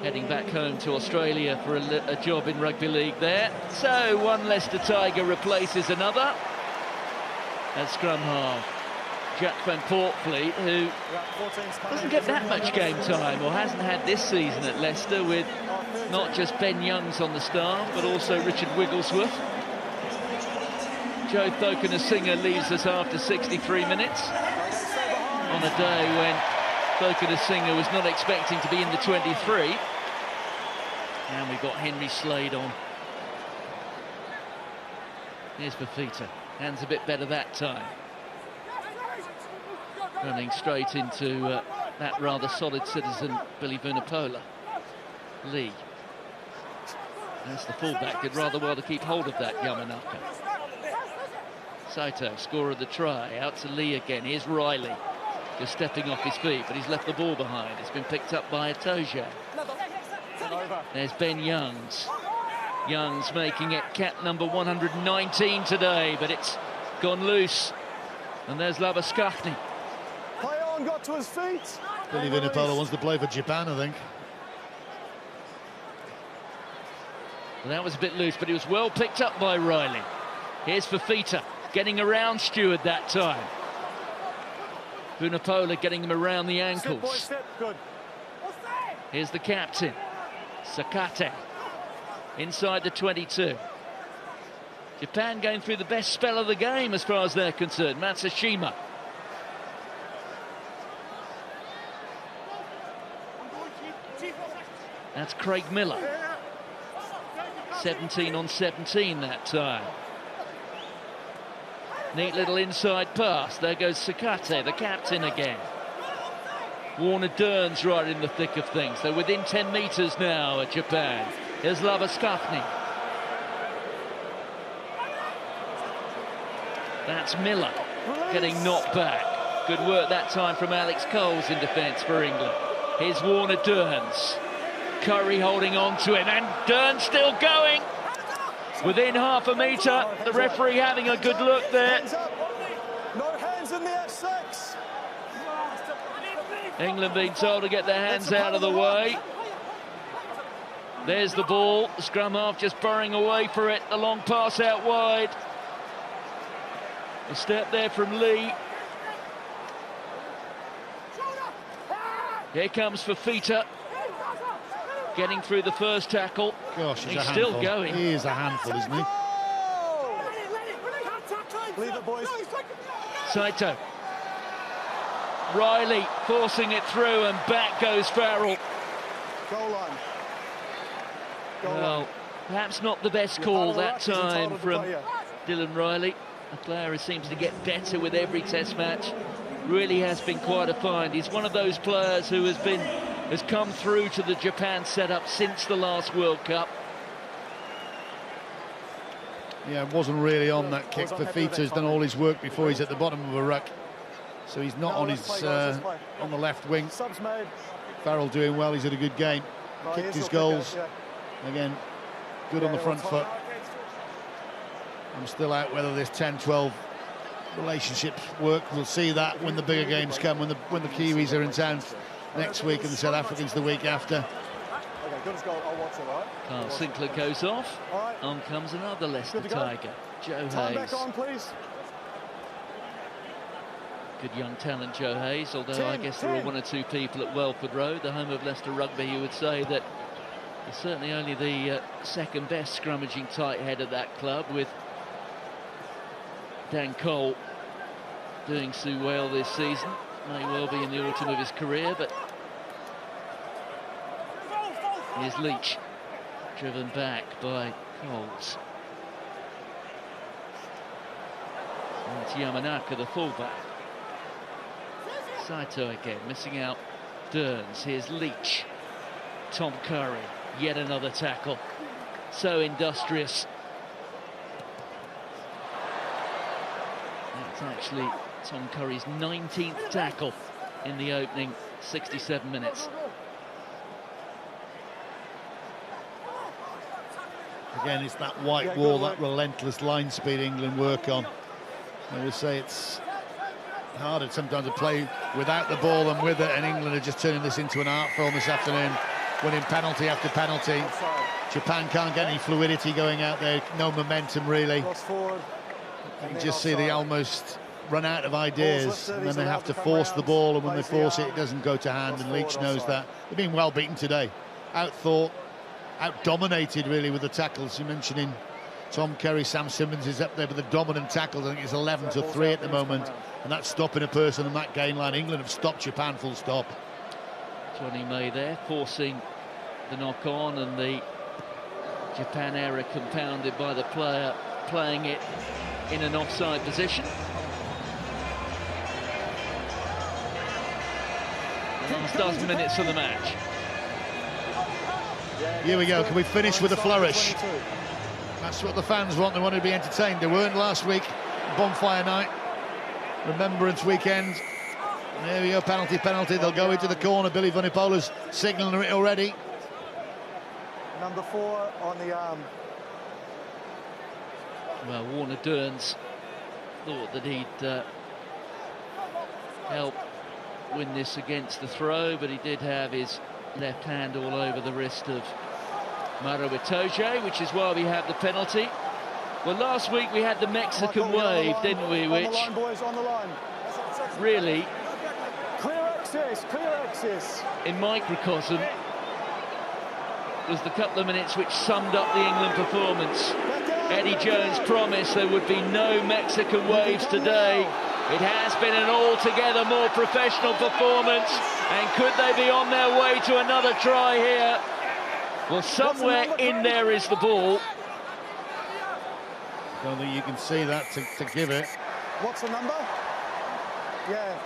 heading back home to Australia for a job in rugby league there. So one Leicester Tiger replaces another. At scrum half, Jack van Poortvliet, who doesn't get that much game time, or hasn't had this season at Leicester, with not just Ben Youngs on the staff, but also Richard Wigglesworth. Joe Thokanasiga leaves us after 63 minutes, on a day when Thokanasiga was not expecting to be in the 23. And we've got Henry Slade on. Here's Fafita. Hands a bit better that time. Running straight into that rather solid citizen, Billy Vunipola. Lee. That's the fullback. Did rather well to keep hold of that, Yamanaka. Saito, scorer of the try. Out to Lee again. Here's Riley. Just stepping off his feet, but he's left the ball behind. It's been picked up by Itoje. There's Ben Youngs. Youngs making it cap number 119 today, but it's gone loose. And there's Labuschagne. Play on, got to his feet. Billy Vunipola wants to play for Japan, I think. Well, that was a bit loose, but it was well picked up by Riley. Here's Fafita, getting around Stewart that time. Vunipola getting him around the ankles. Step, boy, step. Good. Here's the captain, Sakate. Inside the 22. Japan going through the best spell of the game as far as they're concerned. Matsushima. That's Craig Miller. 17 on 17 that time. Neat little inside pass. There goes Sakate, the captain again. Warner-Dearns right in the thick of things. They're within 10 metres now at Japan. Here's Labaskafny. That's Miller getting knocked back. Good work that time from Alex Coles in defence for England. Here's Warner-Dearns. Curry holding on to him, and Dearns still going. Within half a metre, the referee having a good look there. No hands in the X6. England being told to get their hands out of the way. There's the ball. The scrum half just burrowing away for it. The long pass out wide. A step there from Lee. Here comes Fafita. Getting through the first tackle. Gosh, he's still going. He is a handful, isn't he? Leave it, boys. Saito. Riley forcing it through, and back goes Farrell. Goal line. Goal Well, line. perhaps not the best call that time from Dylan Riley. A player who seems to get better with every test match. Really has been quite a find. He's one of those players who has come through to the Japan setup since the last World Cup. Yeah, wasn't really on that kick. Fafita's done all his work before. He's at the bottom of a ruck, so he's not on his on the left wing. Subs made. Farrell doing well. He's had a good game. No, Kicked he his is still goals. kicker, Again, good on the front foot. I'm still out whether this 10-12 relationships work. We'll see that when the bigger games come, when the Kiwis are in town next week and the South Africans the week after. Okay, good as goal. I'll watch it, all right? Carl Sinclair goes off. All right. On comes another Leicester Good to go. Tiger, Joe Time Hayes. back on, please. Good young talent, Joe Hayes, although I guess there are 10. one or two people at Welford Road, the home of Leicester Rugby, who would say that he's certainly only the second best scrummaging tight head at that club, with Dan Cole doing so well this season. May well be in the autumn of his career, but here's Leach, driven back by Coles. And it's Yamanaka, the fullback. Saito again, missing out Dearns. Here's Leach. Tom Curry, yet another tackle. So industrious. That's actually Tom Curry's 19th tackle in the opening 67 minutes. Again, it's that white wall, that relentless line speed England work on. I would say it's harder sometimes to play without the ball than with it, and England are just turning this into an art form this afternoon, winning penalty after penalty. Japan can't get any fluidity going out there, no momentum really. Cross forward. You can just see they almost run out of ideas, and then they have to force the ball, and when they force it, it doesn't go to hand, and Leach knows that. They've been well beaten today, out-thought, out-dominated really with the tackles. You're mentioning Tom Curry, Sam Simmons is up there with the dominant tackles. I think it's 11-3 at the moment, and that's stopping a person on that gain line. England have stopped Japan full stop. Johnny May there, forcing the knock-on, and the Japan error compounded by the player playing it in an offside position. The last dozen minutes of the match. Here we go. Can we finish with a flourish? That's what the fans want. They want to be entertained. They weren't last week. Bonfire night, Remembrance weekend. There we go. Penalty. They'll go into the corner. Billy Vunipola's signalling it already. Number 4 on the arm. Well, Warner-Dearns thought that he'd help win this against the throw, but he did have his left hand all over the wrist of Maro Itoje, which is why we have the penalty. Well, last week we had the Mexican wave, didn't we, which on the line, boys, on the line. really, Clear access. in microcosm, was the couple of minutes which summed up the England performance. Eddie Jones promised there would be no Mexican waves today. It has been an altogether more professional performance, and could they be on their way to another try here? Well, somewhere in there is the ball. Don't think you can see that to give it. What's the number? Yeah.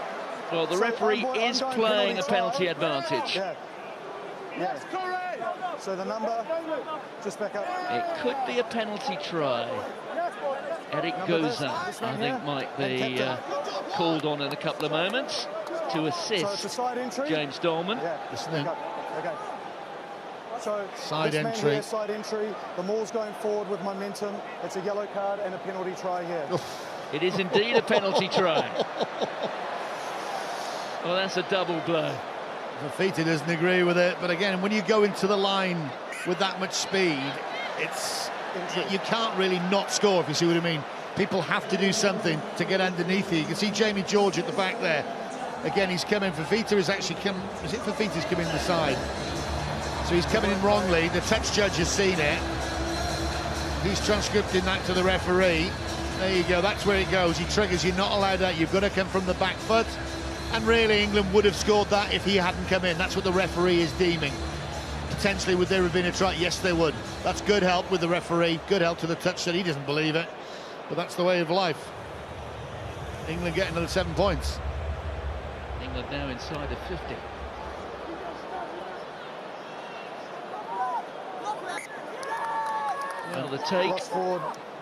Well, the So referee I'm is going playing a penalty penalty advantage. Yeah. Yeah. So the number, just back up. It could be a penalty try. Eric Goza, I think, might be called on in a couple of moments to So it's a assist side entry. James Dolman. Yeah. Listening. Okay. So Side this man entry. here, side entry. The ball's going forward with momentum. It's a yellow card and a penalty try here. It is indeed a penalty try. Well, that's a double blow. Fifita doesn't agree with it, but again, when you go into the line with that much speed, you can't really not score, if you see what I mean. People have to do something to get underneath you. You can see Jamie George at the back there. Again, he's coming. Fifita is actually come. Is it Fifita's coming in the side? So he's coming in wrongly. The touch judge has seen it. He's transcripting that to the referee. There you go. That's where it goes. He triggers. You're not allowed that. You've got to come from the back foot. And really, England would have scored that if he hadn't come in. That's what the referee is deeming. Potentially, would there have been a try? Yes, there would. That's good help with the referee. Good help to the touch that he doesn't believe it. But that's the way of life. England getting another 7 points. England now inside of 50. Well, the take Lost forward.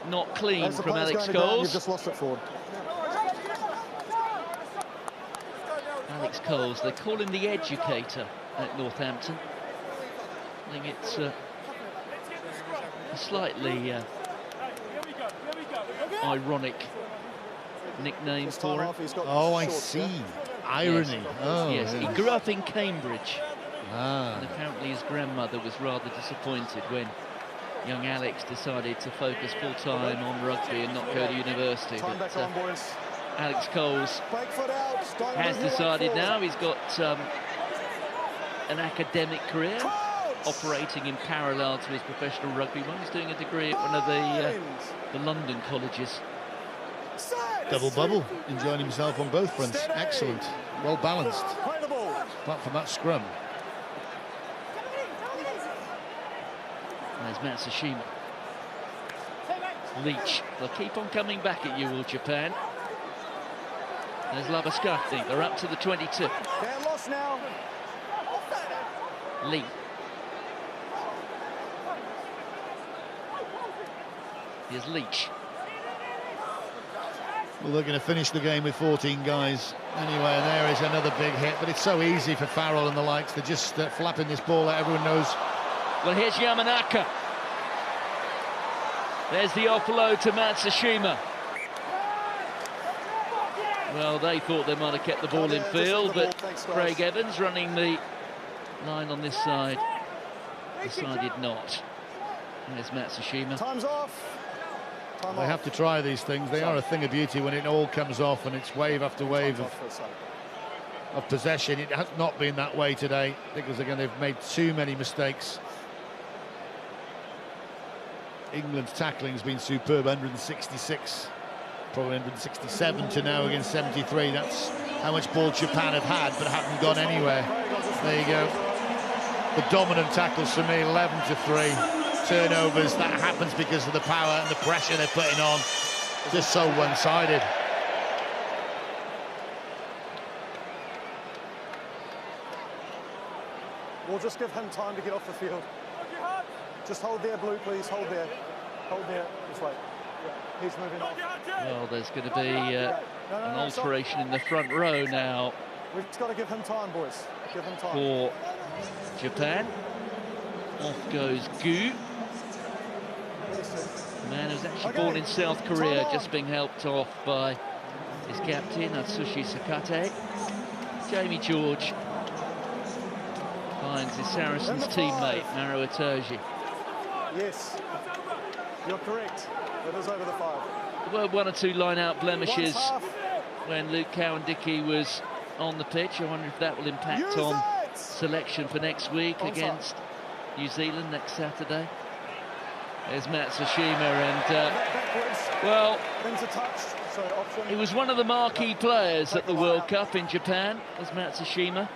not clean As the from player's Alex going to ground, Coles. You've just lost it forward. Alex Coles, they call him the educator at Northampton. I think it's a slightly ironic nickname This time for him. off, he's got Oh, I shorts, see. yeah? Irony. Oh, Yes, he yeah. grew up in Cambridge, Ah. and apparently his grandmother was rather disappointed when young Alex decided to focus full-time on rugby and not go to university. Time back But on, boys. Alex Coles Fake foot out. Don't has move your leg decided forward. now he's got an academic career operating in parallel to his professional rugby one. He's doing a degree at one of the London colleges. Double bubble, enjoying himself on both fronts. Excellent, well balanced. Play the ball. Apart from that scrum. There's Matsushima. Leach. They'll keep on coming back at you, will Japan. There's Labaskafni. They're up to the 22. They're lost now. Lee. Here's Leach. Well, they're going to finish the game with 14 guys anyway, and there is another big hit. But it's so easy for Farrell and the likes. They're just flapping this ball out. Everyone knows. Well, here's Yamanaka. There's the offload to Matsushima. Well, they thought they might have kept the ball in field, but Craig Evans running the line on this side decided not. There's Matsushima. Time's off. Time They off. have to try these things. They are a thing of beauty when it all comes off and it's wave after wave Time's off for a second. of possession. It has not been that way today because, again, they've made too many mistakes. England's tackling has been superb, 166, probably 167 to now against 73. That's how much ball Japan have had but haven't gone anywhere. There you go. The dominant tackles for me, 11-3. Turnovers, that happens because of the power and the pressure they're putting on. Just so one-sided. We'll just give him time to get off the field. Just hold there, Blue, please. Hold there. Hold there. This way. Yeah. He's moving off. Well, there's going to be an alteration in the front row now We've just got to give him time, boys. Give him time. for Japan. Off goes Gu. The man who's actually born in South Korea, just being helped off by his captain, Atsushi Sakate. Jamie George finds his Saracens teammate, Maro Itoje. Yes. You're correct. It is over the 5. There were one or two line-out blemishes One's half. when Luke Cowan-Dickey was on the pitch. I wonder if that will impact Use on it! selection for next week Onside. against New Zealand next Saturday. There's Matsushima, and Backwards. well, Into touch. So option. he was one of the marquee players at the World Cup in Japan, was Matsushima.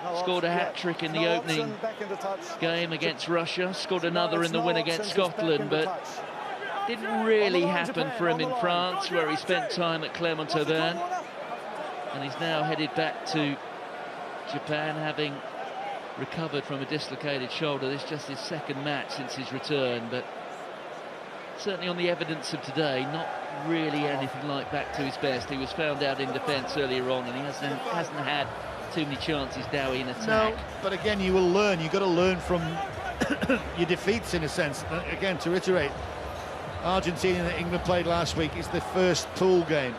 No Scored a option. hat-trick in No the option, opening back into touch. game against Russia, scored No, another it's in the no win option, against just back Scotland, into but touch. Didn't really happen for him in France, where he spent time at Clermont-Auvergne. And he's now headed back to Japan, having recovered from a dislocated shoulder. This is just his second match since his return, but certainly on the evidence of today, not really anything like back to his best. He was found out in defence earlier on, and he hasn't had too many chances, Dowie, in attack. No, but again, you will learn. You've got to learn from your defeats, in a sense. Again, to reiterate, Argentina that England played last week is the first pool game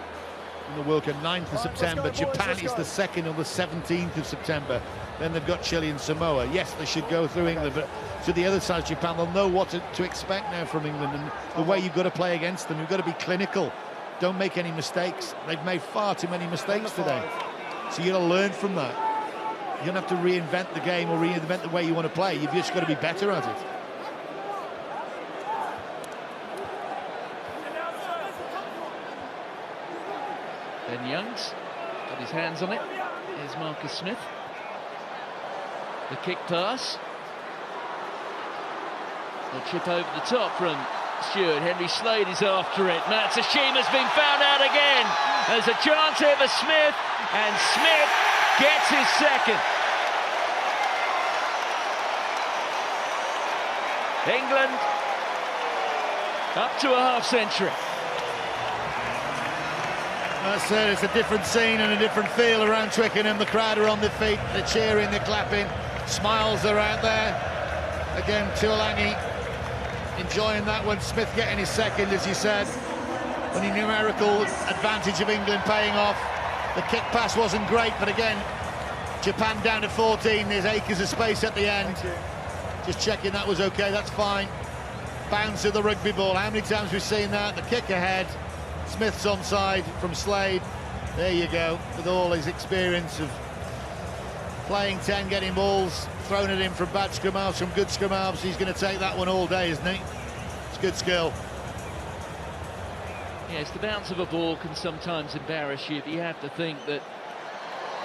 in the World Cup, 9th of September. Japan is the 2nd on the 17th of September. Then they've got Chile and Samoa. Yes, they should go through England, but to the other side of Japan, they'll know what to expect now from England, and the way you've got to play against them. You've got to be clinical. Don't make any mistakes. They've made far too many mistakes today. So you've got to learn from that. You don't have to reinvent the game or reinvent the way you want to play. You've just got to be better at it. Ben Youngs got his hands on it. Here's Marcus Smith. The kick pass. A chip over the top from Stewart. Henry Slade is after it. Matsushima has been found out again. There's a chance here for Smith, and Smith gets his second. England up to a half-century. That's it, it's a different scene and a different feel around Twickenham. The crowd are on their feet, they're cheering, they're clapping, smiles are out there. Again, Tuilagi enjoying that one. Smith getting his second, as you said. When the numerical advantage of England paying off. The kick pass wasn't great, but again, Japan down to 14. There's acres of space at the end. Just checking that was okay, that's fine. Bounce of the rugby ball. How many times we've seen that? The kick ahead. Smith's onside from Slade. There you go, with all his experience of playing 10, getting balls, throwing it in from bad scrum halves, from good scrum halves. He's going to take that one all day, isn't he? It's good skill. Yes, the bounce of a ball can sometimes embarrass you, but you have to think that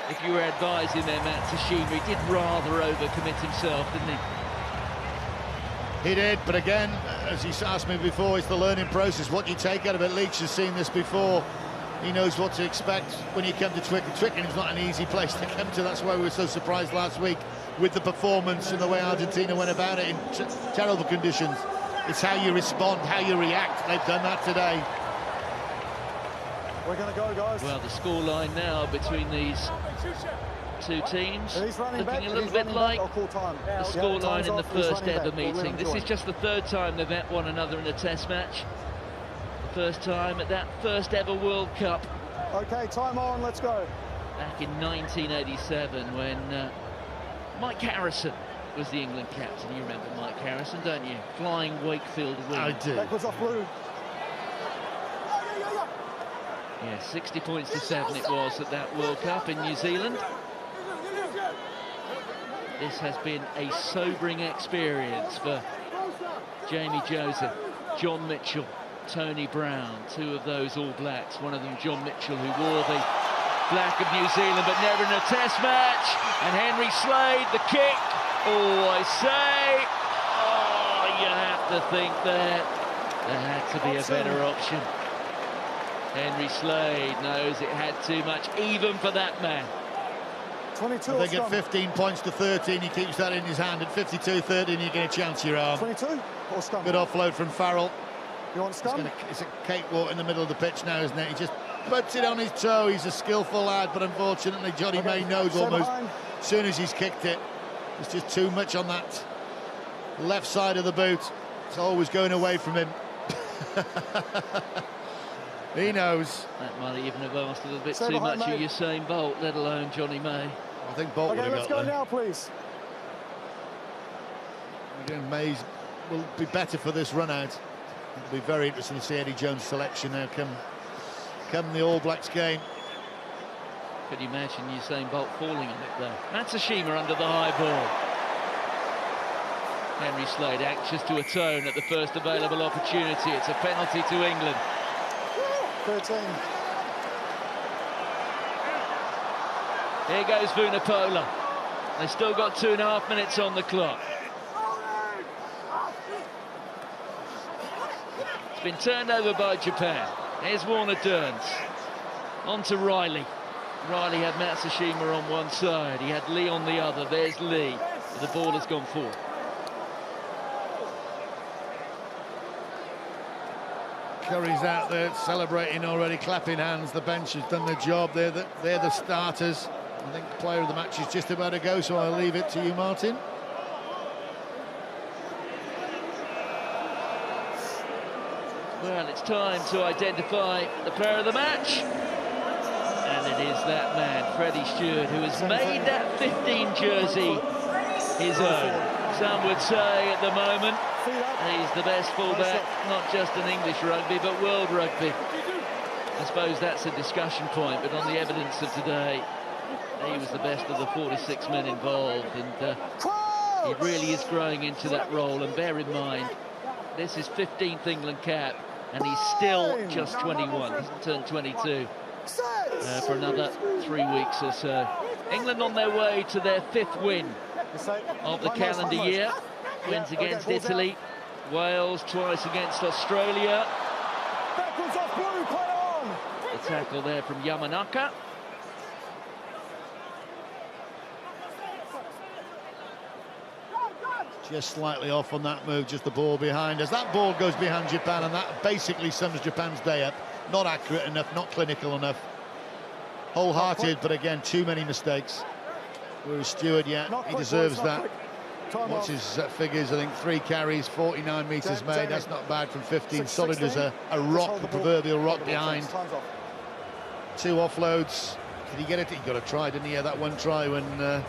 if you were advising there, Matsushima, he did rather overcommit himself, didn't he? He did, but again, as he asked me before, it's the learning process. What you take out of it. Leach has seen this before. He knows what to expect when you come to Twickenham. Twickenham's not an easy place to come to. That's why we were so surprised last week with the performance and the way Argentina went about it in terrible conditions. It's how you respond, how you react. They've done that today. We're going to go, guys. Well, the scoreline now between these two teams looking a little bit like the scoreline in the first ever meeting. This is just the third time they've met one another in a test match. The first time at that first ever World Cup. Okay, time on, let's go. Back in 1987 when Mike Harrison was the England captain. You remember Mike Harrison, don't you? Flying Wakefield win. I do. Backwards off blue. Yeah, 60 points to 7 it was at that World Cup in New Zealand. This has been a sobering experience for Jamie Joseph, John Mitchell, Tony Brown, two of those All Blacks. One of them, John Mitchell, who wore the black of New Zealand, but never in a test match. And Henry Slade, the kick. Oh, I say, oh, you have to think there had to be a better option. Henry Slade knows it had too much, even for that man. 22. They get 15 points to 13. He keeps that in his hand. At 52-13, you get a chance your arm. 22 or scrum? Good offload from Farrell. You want scrum? It's a cakewalk in the middle of the pitch now, isn't it? He just puts it on his toe. He's a skillful lad, but unfortunately Johnny May knows almost as soon as he's kicked it. There's just too much on that left side of the boot. It's always going away from him. He knows. That might even have asked a little bit too much of Usain Bolt, let alone Johnny May. I think Bolt would have got there. Let's go now, please. Again, Mays will be better for this run out. It'll be very interesting to see Eddie Jones' selection now come the All Blacks game. Could you imagine Usain Bolt falling on it there? Matsushima under the high ball. Henry Slade anxious to atone at the first available opportunity. It's a penalty to England. 13. Here goes Vunipola. They've still got 2.5 minutes on the clock. It's been turned over by Japan. Here's Warner-Durns. On to Riley. Riley had Matsushima on one side. He had Lee on the other. There's Lee. But the ball has gone forward. Curry's out there celebrating already, clapping hands. The bench has done the job. They're the starters. I think the player of the match is just about to go, so I'll leave it to you, Martin. Well, it's time to identify the player of the match. And it is that man, Freddie Steward, who has made that 15 jersey his own. Some would say at the moment he's the best fullback, not just in English rugby, but world rugby. I suppose that's a discussion point, but on the evidence of today, he was the best of the 46 men involved, and he really is growing into that role. And bear in mind, this is 15th England cap, and he's still just 21. He's turned 22 for another 3 weeks or so. England on their way to their 5th win of the calendar year. Wins against Italy, Wales, twice against Australia. The tackle there from Yamanaka. Just slightly off on that move, just the ball behind us. That ball goes behind Japan, and that basically sums Japan's day up. Not accurate enough, not clinical enough. Wholehearted, but again, too many mistakes. Whereas Steward, yeah, he deserves that. What's his figures? I think 3 carries, 49 metres made. That's not bad from 15. Solid as a rock, the proverbial rock behind. 2 offloads. Did he get it? He got a try, didn't he? Yeah, that one try when the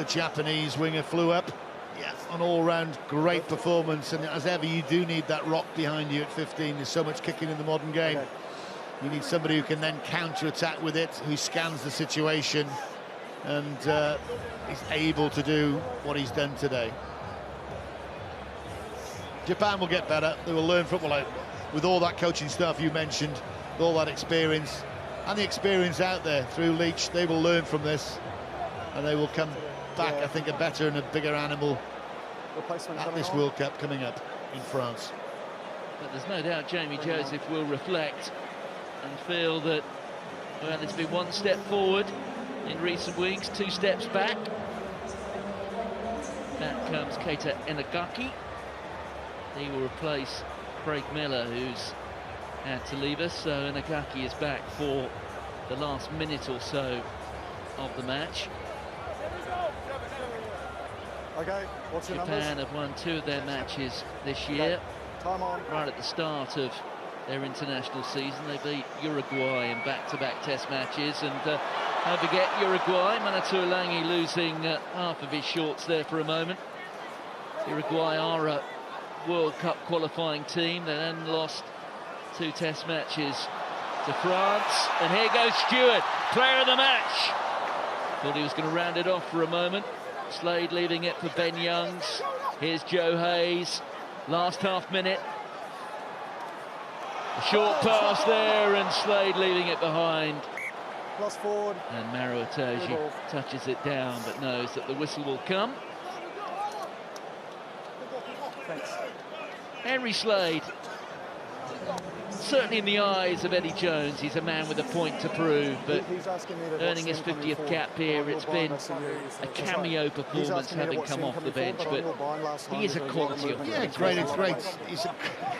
Japanese winger flew up. Yeah, an all-round great performance. And as ever, you do need that rock behind you at 15. There's so much kicking in the modern game. You need somebody who can then counter-attack with it, who scans the situation, and is able to do what he's done today. Japan will get better. They will learn from, well, with all that coaching stuff you mentioned, with all that experience, and the experience out there through Leach, they will learn from this, and they will come back, I think, a better and a bigger animal at this World Cup coming up in France. But there's no doubt Jamie Joseph will reflect and feel that, well, it's been 1 step forward in recent weeks, 2 steps back. Back comes Keita Inagaki. He will replace Craig Miller, who's had to leave us, so Inagaki is back for the last minute or so of the match. Okay, what's your numbers? Japan have won 2 of their matches this year. Time on. Right at the start of their international season, they beat Uruguay in back-to-back test matches, and don't forget Uruguay, Manatu Langi losing half of his shorts there for a moment. Uruguay are a World Cup qualifying team. They then lost 2 test matches to France, and here goes Steward, player of the match. Thought he was going to round it off for a moment. Slade leaving it for Ben Youngs. Here's Joe Hayes, last half minute. A short pass there, and Slade leaving it behind. Plus forward. And Maro Itoje touches it down, but knows that the whistle will come. Thanks. Henry Slade, certainly in the eyes of Eddie Jones, he's a man with a point to prove, but earning his 50th cap here, it's been a cameo performance having come off the bench, but he is a quality of Yeah, great. He's a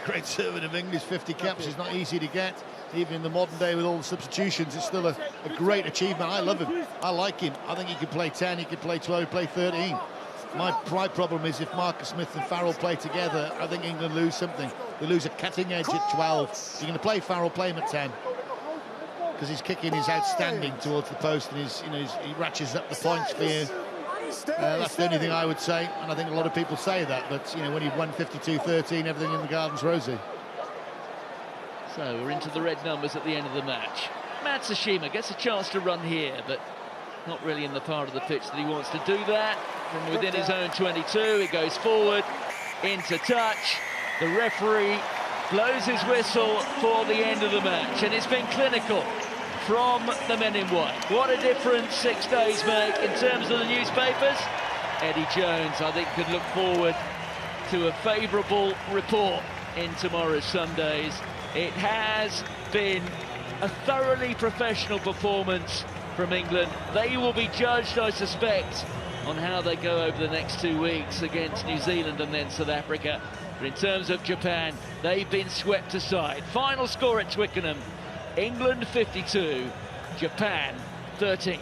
great servant of English. 50 caps is not easy to get, even in the modern day with all the substitutions. It's still a great achievement. I love him. I like him. I think he could play 10, he could play 12, he could play 13. My problem is if Marcus Smith and Farrell play together, I think England lose something. They lose a cutting edge at 12. You're going to play Farrell, play him at 10, because his kicking is outstanding towards the post, and he ratchets up the points for you. That's the only thing I would say, and I think a lot of people say that, but when you've won 52-13, everything in the garden's rosy. So we're into the red numbers at the end of the match. Matsushima gets a chance to run here, but not really in the part of the pitch that he wants to do that. From within his own 22, it goes forward, into touch. The referee blows his whistle for the end of the match, and it's been clinical from the men in white. What a difference 6 days make in terms of the newspapers. Eddie Jones, I think, could look forward to a favourable report in tomorrow's Sundays. It has been a thoroughly professional performance from England. They will be judged, I suspect, on how they go over the next 2 weeks against New Zealand and then South Africa. But in terms of Japan, they've been swept aside. Final score at Twickenham, England 52, Japan 13.